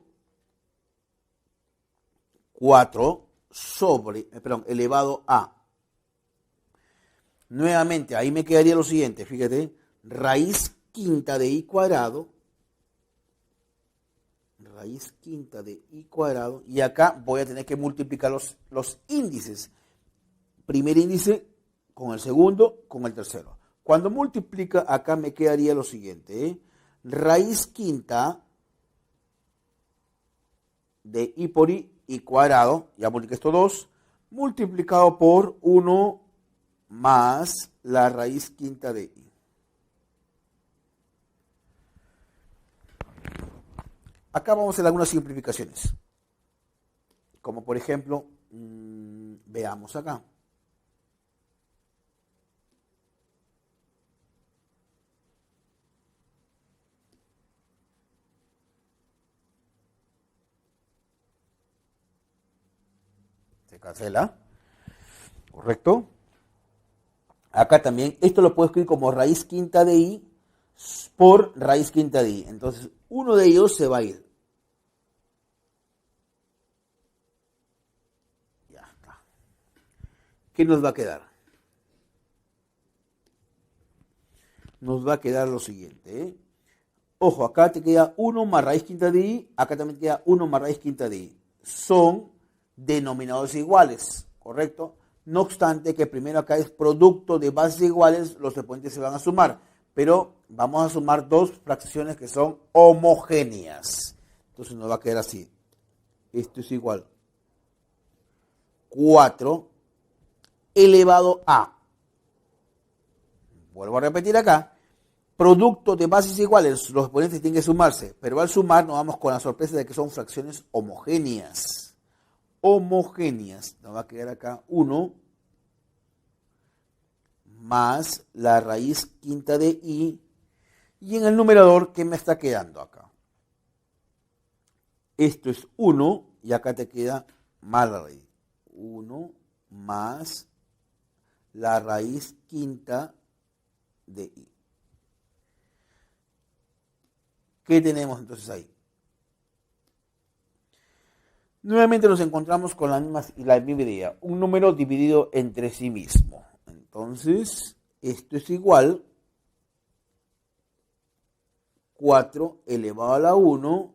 [SPEAKER 1] 4 sobre, elevado a. Nuevamente, ahí me quedaría lo siguiente, fíjate, raíz quinta de i cuadrado, raíz quinta de i cuadrado, y acá voy a tener que multiplicar los índices. Primer índice con el segundo, con el tercero. Cuando multiplica, acá me quedaría lo siguiente, raíz quinta de i por i cuadrado, ya multipliqué estos dos, multiplicado por 1 más la raíz quinta de i. Acá vamos a hacer algunas simplificaciones. Como por ejemplo, veamos acá. Se cancela. ¿Correcto? Acá también, esto lo puedo escribir como raíz quinta de i por raíz quinta de i. Entonces, uno de ellos se va a ir. Ya está. ¿Qué nos va a quedar? Nos va a quedar lo siguiente. Ojo, acá te queda 1 más raíz quinta de i, acá también te queda 1 más raíz quinta de i. Son denominadores iguales, ¿correcto? No obstante que primero acá es producto de bases iguales, los exponentes se van a sumar, pero vamos a sumar dos fracciones que son homogéneas. Entonces nos va a quedar así. Esto es igual. 4 elevado a. Vuelvo a repetir acá. Producto de bases iguales, los exponentes tienen que sumarse, pero al sumar nos vamos con la sorpresa de que son fracciones homogéneas. Homogéneas. Nos va a quedar acá 1 más la raíz quinta de i. Y en el numerador, ¿qué me está quedando acá? Esto es 1 y acá te queda más la raíz. 1 más la raíz quinta de i. ¿Qué tenemos entonces ahí? Nuevamente nos encontramos con la misma idea. Un número dividido entre sí mismo. Entonces, esto es igual 4 elevado a la 1.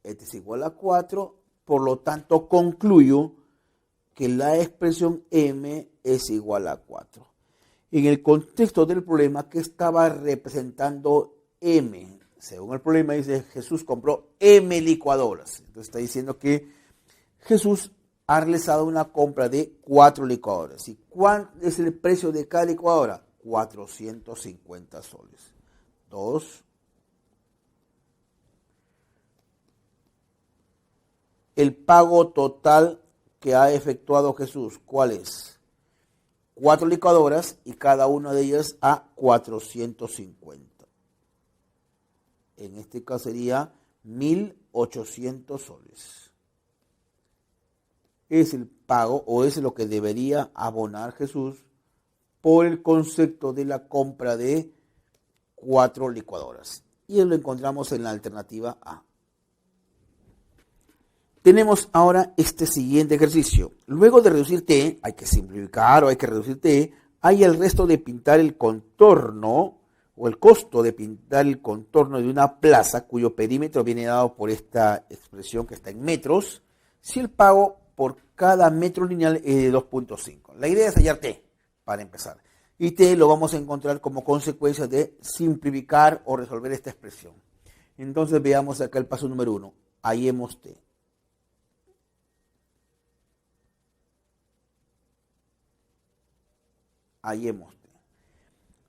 [SPEAKER 1] Este es igual a 4. Por lo tanto, concluyo que la expresión m es igual a 4. En el contexto del problema, ¿qué estaba representando m? Según el problema dice, Jesús compró m licuadoras. Entonces está diciendo que Jesús ha realizado una compra de 4 licuadoras. ¿Y cuál es el precio de cada licuadora? 450 soles. 2. El pago total que ha efectuado Jesús, ¿cuál es? 4 licuadoras y cada una de ellas a 450. En este caso sería 1.800 soles. Es el pago o es lo que debería abonar Jesús por el concepto de la compra de 4 licuadoras. Y lo encontramos en la alternativa A. Tenemos ahora este siguiente ejercicio. Luego de reducir T, hay que simplificar o hay que reducir T, hay el resto de pintar el contorno o el costo de pintar el contorno de una plaza cuyo perímetro viene dado por esta expresión que está en metros, si el pago por cada metro lineal es de 2.5. La idea es hallar T para empezar. Y T lo vamos a encontrar como consecuencia de simplificar o resolver esta expresión. Entonces veamos acá el paso número 1. Hallemos T. Hallemos T.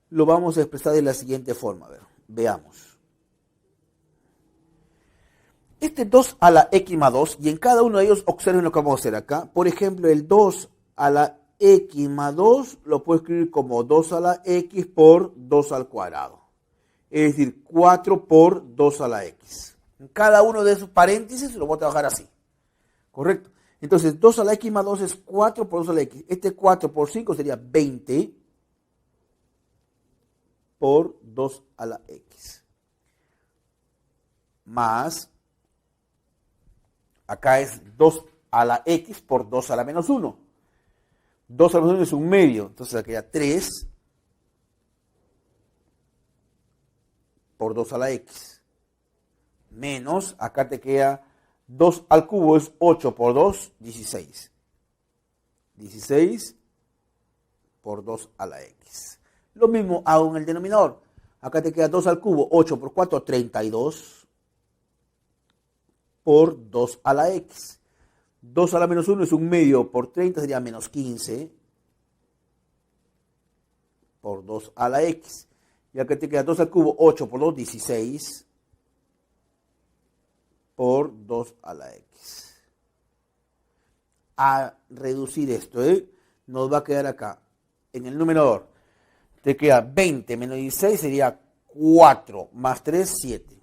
[SPEAKER 1] Lo vamos a expresar de la siguiente forma. A ver, veamos. Este 2 a la x más 2, y en cada uno de ellos observen lo que vamos a hacer acá. Por ejemplo, el 2 a la x más 2 lo puedo escribir como 2 a la x por 2 al cuadrado. Es decir, 4 por 2 a la x. En cada uno de esos paréntesis lo voy a trabajar así. ¿Correcto? Entonces, 2 a la x más 2 es 4 por 2 a la x. Este 4 por 5 sería 20 por 2 a la x. Más, acá es 2 a la x por 2 a la menos 1. 2 a la menos 1 es un medio. Entonces, aquí queda 3 por 2 a la x. Menos, acá te queda 2 al cubo es 8 por 2, 16. 16 por 2 a la x. Lo mismo hago en el denominador. Acá te queda 2 al cubo, 8 por 4, 32 por 2 a la x. 2 a la menos 1 es un medio por 30, sería menos 15 por 2 a la x. Y acá te queda 2 al cubo, 8 por 2, 16 por 2 a la x. A reducir esto, nos va a quedar acá, en el numerador, te queda 20 menos 16, sería 4 más 3, 7.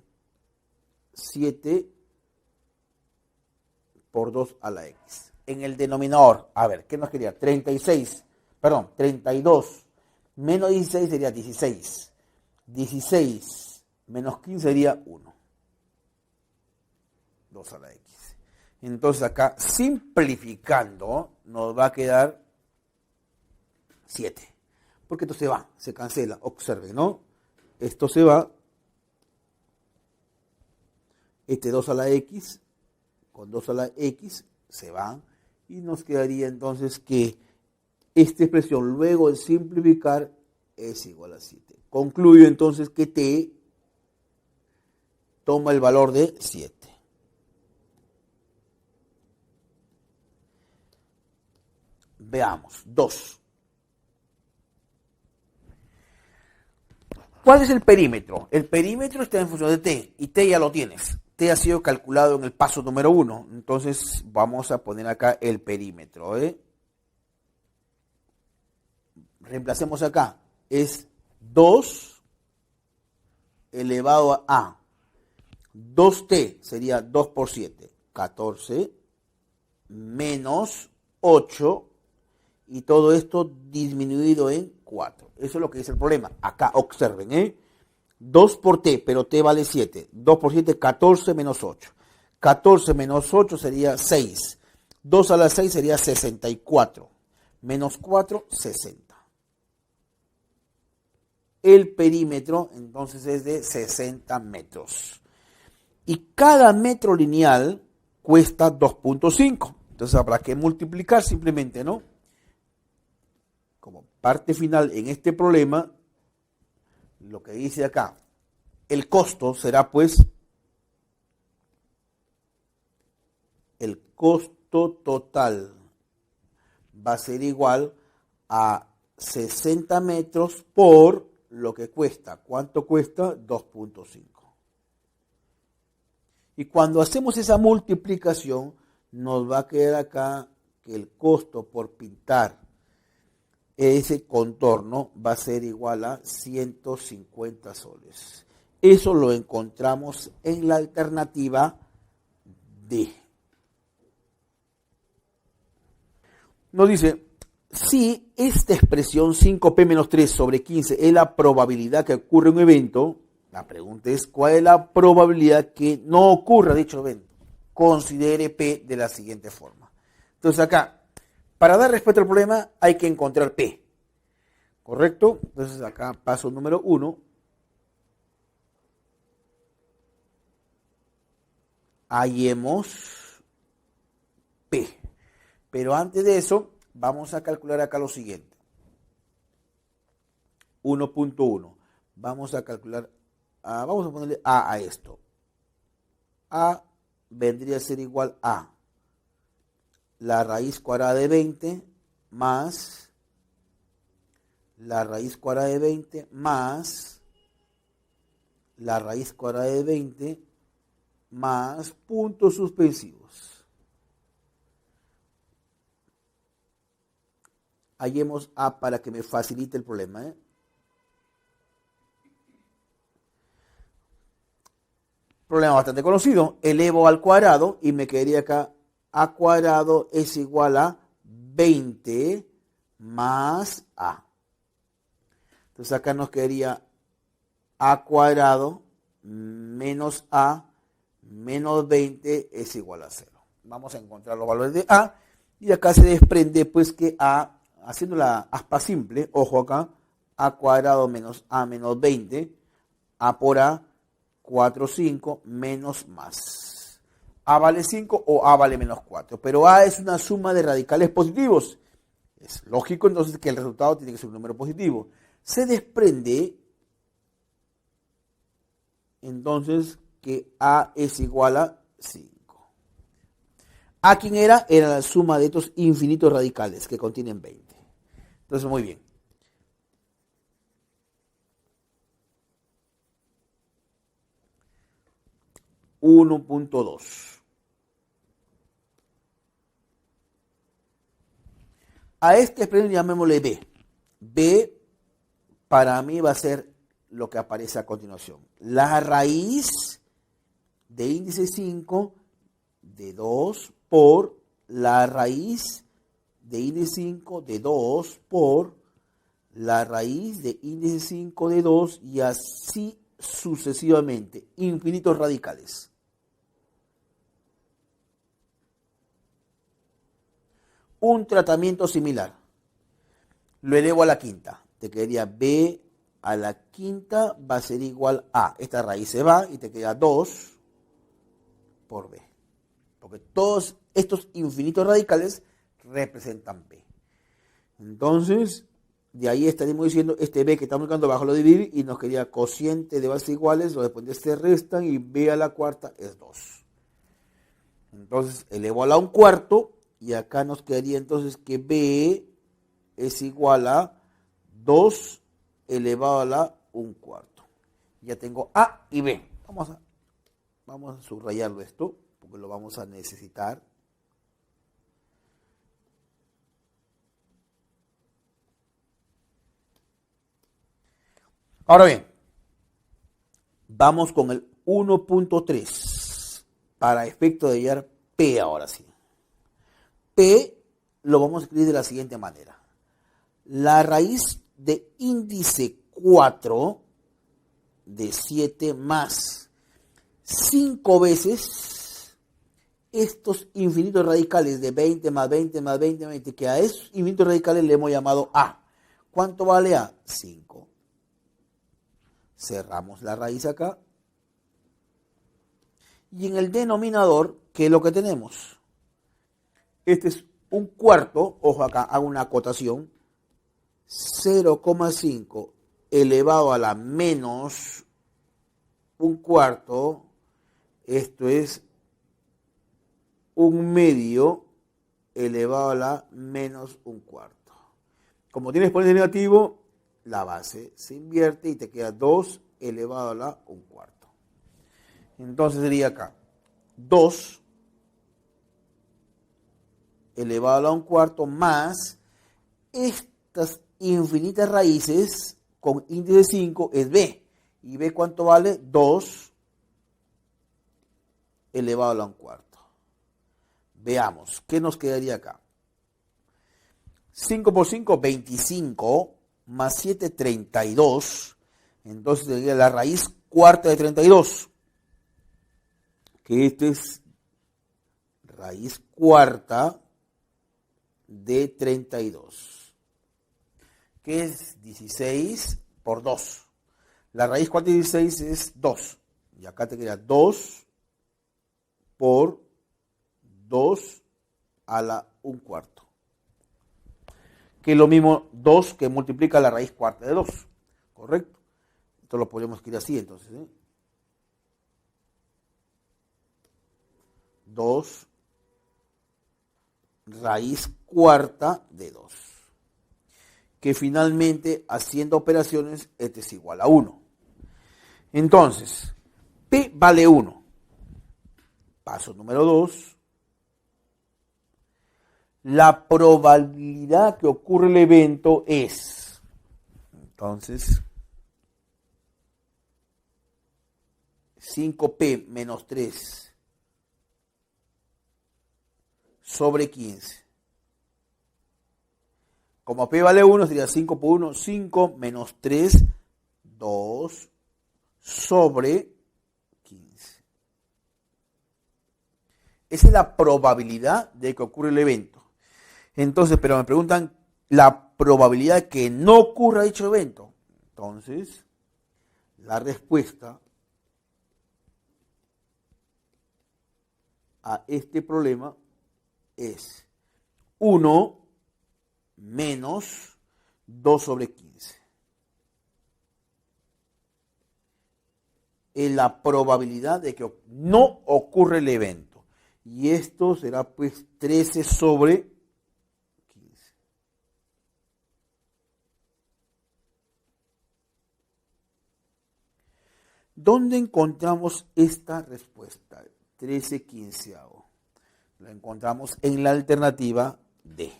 [SPEAKER 1] 7 por 2 a la x. En el denominador, a ver, ¿qué nos quería? 32 menos 16 sería 16. 16 menos 15 sería 1. 2 a la x. Entonces acá, simplificando, nos va a quedar 7. Porque esto se va, se cancela. Observen, ¿no? Esto se va. Este 2 a la x, con 2 a la x, se va. Y nos quedaría entonces que esta expresión, luego de simplificar, es igual a 7. Concluyo entonces que t toma el valor de 7. Veamos, 2. ¿Cuál es el perímetro? El perímetro está en función de t, y t ya lo tienes. T ha sido calculado en el paso número 1. Entonces vamos a poner acá el perímetro. Reemplacemos acá. es 2 elevado a A. 2t sería 2 por 7, 14, menos 8, y todo esto disminuido en 4. Eso es lo que dice el problema. Acá observen, 2 por t, pero t vale 7. 2 por 7, 14 menos 8. 14 menos 8 sería 6. 2 a la 6 sería 64. Menos 4, 60. El perímetro entonces es de 60 metros. Y cada metro lineal cuesta 2.5. Entonces habrá que multiplicar simplemente, ¿no? Como parte final en este problema, lo que dice acá, el costo será pues el costo total va a ser igual a 60 metros por lo que cuesta. ¿Cuánto cuesta? 2.5. Y cuando hacemos esa multiplicación, nos va a quedar acá que el costo por pintar ese contorno va a ser igual a 150 soles. Eso lo encontramos en la alternativa D. Nos dice, si esta expresión 5p menos 3 sobre 15 es la probabilidad que ocurre un evento, la pregunta es, ¿cuál es la probabilidad que no ocurra dicho evento? Considere P de la siguiente forma. Entonces acá, para dar respuesta al problema hay que encontrar P. ¿Correcto? Entonces acá paso número 1. Hallemos P. Pero antes de eso, vamos a calcular acá lo siguiente. 1.1. Vamos a calcular, vamos a ponerle A esto. A vendría a ser igual a la raíz cuadrada de 20 más la raíz cuadrada de 20 más la raíz cuadrada de 20 más puntos suspensivos. Hallemos A para que me facilite el problema. Problema bastante conocido. Elevo al cuadrado y me quedaría acá A cuadrado es igual a 20 más A. Entonces acá nos quedaría A cuadrado menos A menos 20 es igual a 0. Vamos a encontrar los valores de A. Y acá se desprende pues que A, haciendo la aspa simple, ojo acá, A cuadrado menos A menos 20, A por A, 4, 5, menos más. A vale 5 o A vale menos 4. Pero A es una suma de radicales positivos. Es lógico entonces que el resultado tiene que ser un número positivo. Se desprende entonces que A es igual a 5. ¿A quién era? Era la suma de estos infinitos radicales que contienen 20. Entonces, muy bien. (1.2) A este expresión llamémosle B. B para mí va a ser lo que aparece a continuación. La raíz de índice 5 de 2 por la raíz de índice 5 de 2 por la raíz de índice 5 de 2 y así sucesivamente. Infinitos radicales. Un tratamiento similar. Lo elevo a la quinta. Te quedaría B a la quinta va a ser igual a. Esta raíz se va y te queda 2 por B. Porque todos estos infinitos radicales representan B. Entonces, de ahí estaríamos diciendo este B que estamos buscando bajo lo dividir y nos quedaría cociente de bases iguales, lo después se restan y B a la cuarta es 2. Entonces, elevo a la un cuarto. Y acá nos quedaría entonces que B es igual a 2 elevado a la 1/4. Ya tengo A y B. Vamos a subrayarlo esto, porque lo vamos a necesitar. Ahora bien, vamos con el 1.3 para efecto de hallar P ahora sí. P lo vamos a escribir de la siguiente manera. La raíz de índice 4 de 7 más 5 veces estos infinitos radicales de 20 más 20 más 20 más 20, que a esos infinitos radicales le hemos llamado A. ¿Cuánto vale A? 5. Cerramos la raíz acá. Y en el denominador, ¿qué es lo que tenemos? Este es un cuarto, ojo acá, hago una acotación, 0,5 elevado a la menos un cuarto, esto es un medio elevado a la menos un cuarto. Como tiene exponente negativo, la base se invierte y te queda 2 elevado a la un cuarto. Entonces sería acá 2 elevado a la un cuarto más estas infinitas raíces con índice 5 es B. ¿Y B cuánto vale? 2 elevado a la un cuarto. Veamos, ¿qué nos quedaría acá? 5 por 5, 25, más 7, 32. Entonces sería la raíz cuarta de 32. Que esto es raíz cuarta de 32. Que es 16 por 2. La raíz cuarta de 16 es 2. Y acá te queda 2 por 2 a la un cuarto. Que es lo mismo 2 que multiplica la raíz cuarta de 2. ¿Correcto? Esto lo podemos escribir así entonces. 2 raíz cuarta de 2. Que finalmente, haciendo operaciones, este es igual a 1. Entonces, P vale 1. Paso número 2. La probabilidad que ocurre el evento es, entonces, 5P menos 3 sobre 15. Como P vale 1, sería 5 por 1, 5 menos 3, 2 sobre 15. Esa es la probabilidad de que ocurra el evento. Entonces, pero me preguntan la probabilidad de que no ocurra dicho evento. Entonces, la respuesta a este problema es 1 menos 2 sobre 15. Es la probabilidad de que no ocurra el evento. Y esto será pues 13 sobre 15. ¿Dónde encontramos esta respuesta? 13 quinceavo. La encontramos en la alternativa D.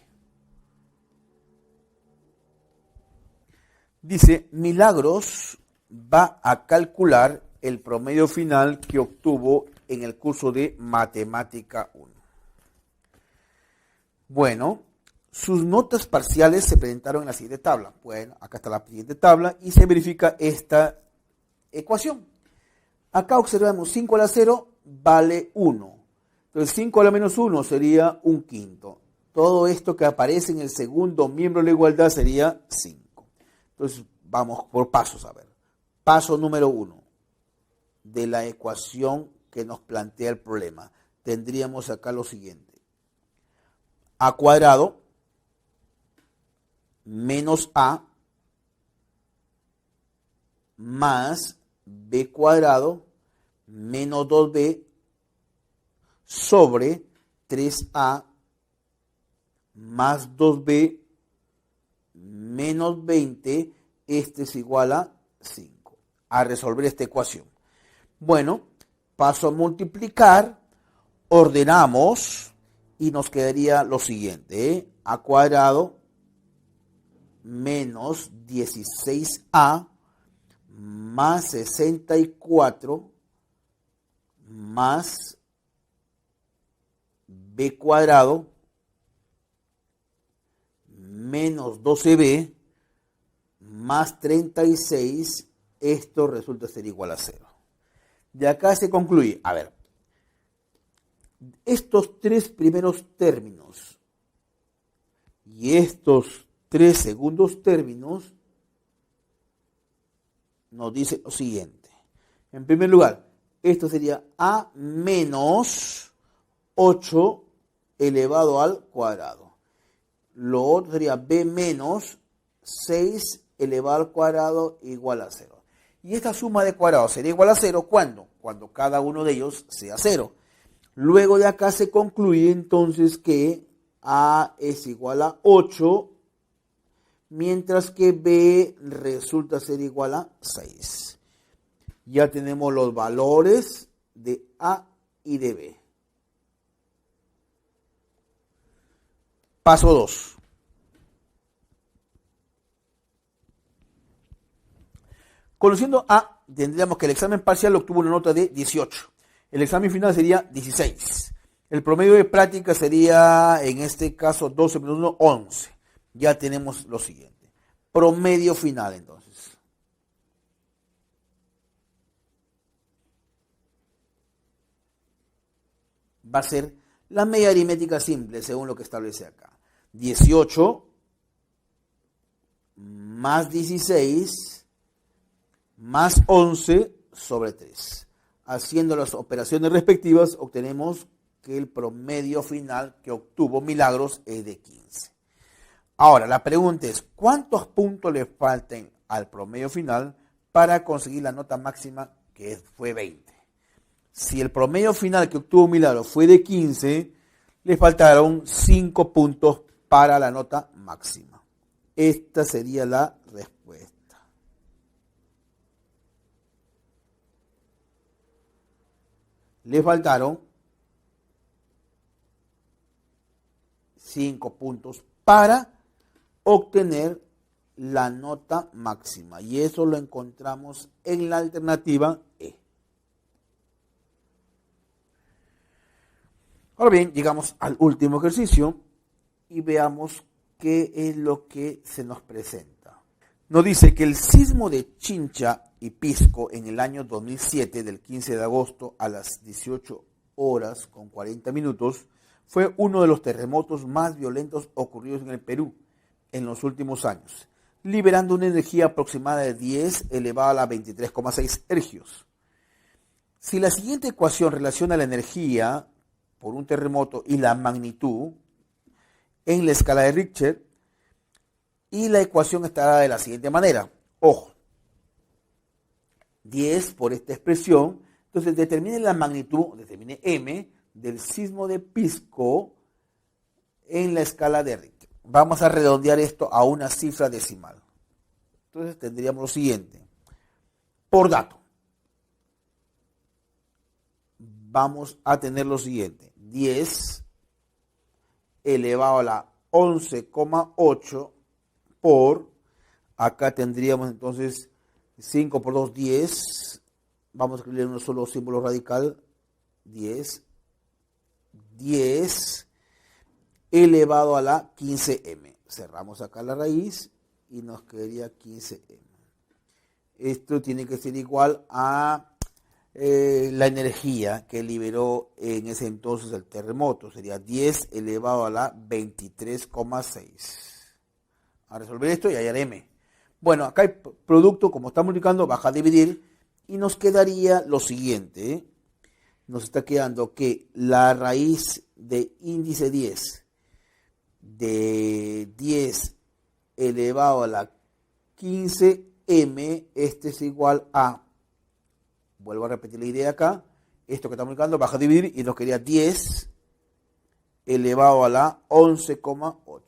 [SPEAKER 1] Dice, Milagros va a calcular el promedio final que obtuvo en el curso de Matemática 1. Bueno, sus notas parciales se presentaron en la siguiente tabla. Bueno, acá está la siguiente tabla y se verifica esta ecuación. Acá observamos 5 a la 0 vale 1. Entonces 5 a la menos 1 sería un quinto. Todo esto que aparece en el segundo miembro de la igualdad sería 5. Entonces vamos por pasos a ver. Paso número 1 de la ecuación que nos plantea el problema. Tendríamos acá lo siguiente. A cuadrado menos A más B cuadrado menos 2B sobre 3A más 2B menos 20, este es igual a 5. A resolver esta ecuación. Bueno, paso a multiplicar, ordenamos y nos quedaría lo siguiente. A cuadrado menos 16A más 64 más b cuadrado menos 12b más 36, esto resulta ser igual a 0. De acá se concluye, a ver, estos tres primeros términos y estos tres segundos términos nos dice lo siguiente. En primer lugar, esto sería a menos 8 elevado al cuadrado. Lo otro sería b menos 6 elevado al cuadrado igual a 0. Y esta suma de cuadrados sería igual a 0, ¿cuándo? Cuando cada uno de ellos sea 0. Luego de acá se concluye entonces que a es igual a 8, mientras que b resulta ser igual a 6. Ya tenemos los valores de a y de b. Paso 2. Conociendo a, tendríamos que el examen parcial obtuvo una nota de 18. El examen final sería 16. El promedio de práctica sería, en este caso, 12 menos 1, 11. Ya tenemos lo siguiente. Promedio final, entonces. Va a ser la media aritmética simple, según lo que establece acá. 18 más 16 más 11 sobre 3. Haciendo las operaciones respectivas, obtenemos que el promedio final que obtuvo Milagros es de 15. Ahora, la pregunta es, ¿cuántos puntos le faltan al promedio final para conseguir la nota máxima que fue 20? Si el promedio final que obtuvo Milagros fue de 15, le faltaron 5 puntos para la nota máxima. Esta sería la respuesta. Le faltaron 5 puntos para obtener la nota máxima. Y eso lo encontramos en la alternativa E. Ahora bien, llegamos al último ejercicio y veamos qué es lo que se nos presenta. Nos dice que el sismo de Chincha y Pisco en el año 2007, del 15 de agosto a las 18 horas con 40 minutos, fue uno de los terremotos más violentos ocurridos en el Perú en los últimos años, liberando una energía aproximada de 10 elevado a la 23,6 ergios. Si la siguiente ecuación relaciona la energía por un terremoto y la magnitud en la escala de Richter, y la ecuación estará de la siguiente manera. Ojo, 10 por esta expresión, entonces determine la magnitud, determine M, del sismo de Pisco en la escala de Richter. Vamos a redondear esto a una cifra decimal. Entonces tendríamos lo siguiente. Por dato, vamos a tener lo siguiente. 10 elevado a la 11,8 por, acá tendríamos entonces 5 por 2, 10. Vamos a escribir un solo símbolo radical. 10 elevado a la 15m. Cerramos acá la raíz y nos quedaría 15m. Esto tiene que ser igual a la energía que liberó en ese entonces el terremoto. Sería 10 elevado a la 23,6. A resolver esto y hallar m. Bueno, acá el producto, como está multiplicando, baja a dividir y nos quedaría lo siguiente. Nos está quedando que la raíz de índice 10 de 10 elevado a la 15m, este es igual a, vuelvo a repetir la idea acá, esto que está multiplicando baja a dividir y nos quedaría 10 elevado a la 11,8.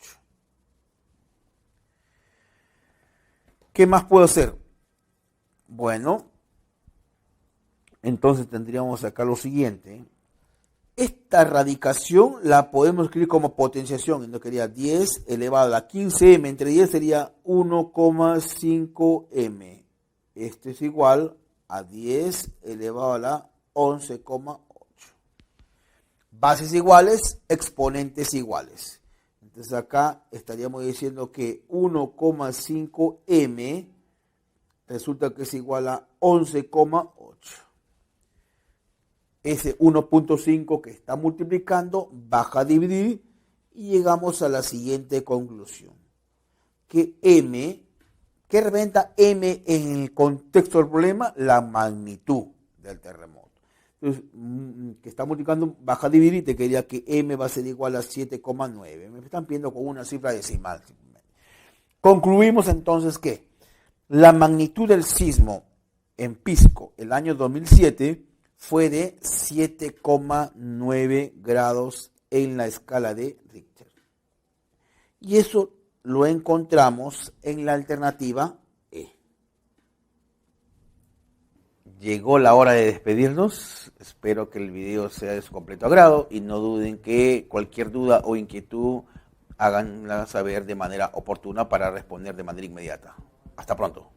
[SPEAKER 1] ¿Qué más puedo hacer? Bueno, entonces tendríamos acá lo siguiente. Esta radicación la podemos escribir como potenciación. Entonces quería 10 elevado a la 15m. Entre 10 sería 1,5m. Esto es igual a 10 elevado a la 11,8. Bases iguales, exponentes iguales. Entonces acá estaríamos diciendo que 1,5m resulta que es igual a 11,8. Ese 1,5 que está multiplicando baja a dividir y llegamos a la siguiente conclusión. Que m, ¿qué representa m en el contexto del problema? La magnitud del terremoto. Entonces, que está multiplicando baja a dividir y te quería que m va a ser igual a 7,9. Me están pidiendo con una cifra decimal. Concluimos entonces que la magnitud del sismo en Pisco el año 2007 fue de 7,9 grados en la escala de Richter. Y eso lo encontramos en la alternativa E. Llegó la hora de despedirnos. Espero que el video sea de su completo agrado y no duden que cualquier duda o inquietud háganla saber de manera oportuna para responder de manera inmediata. Hasta pronto.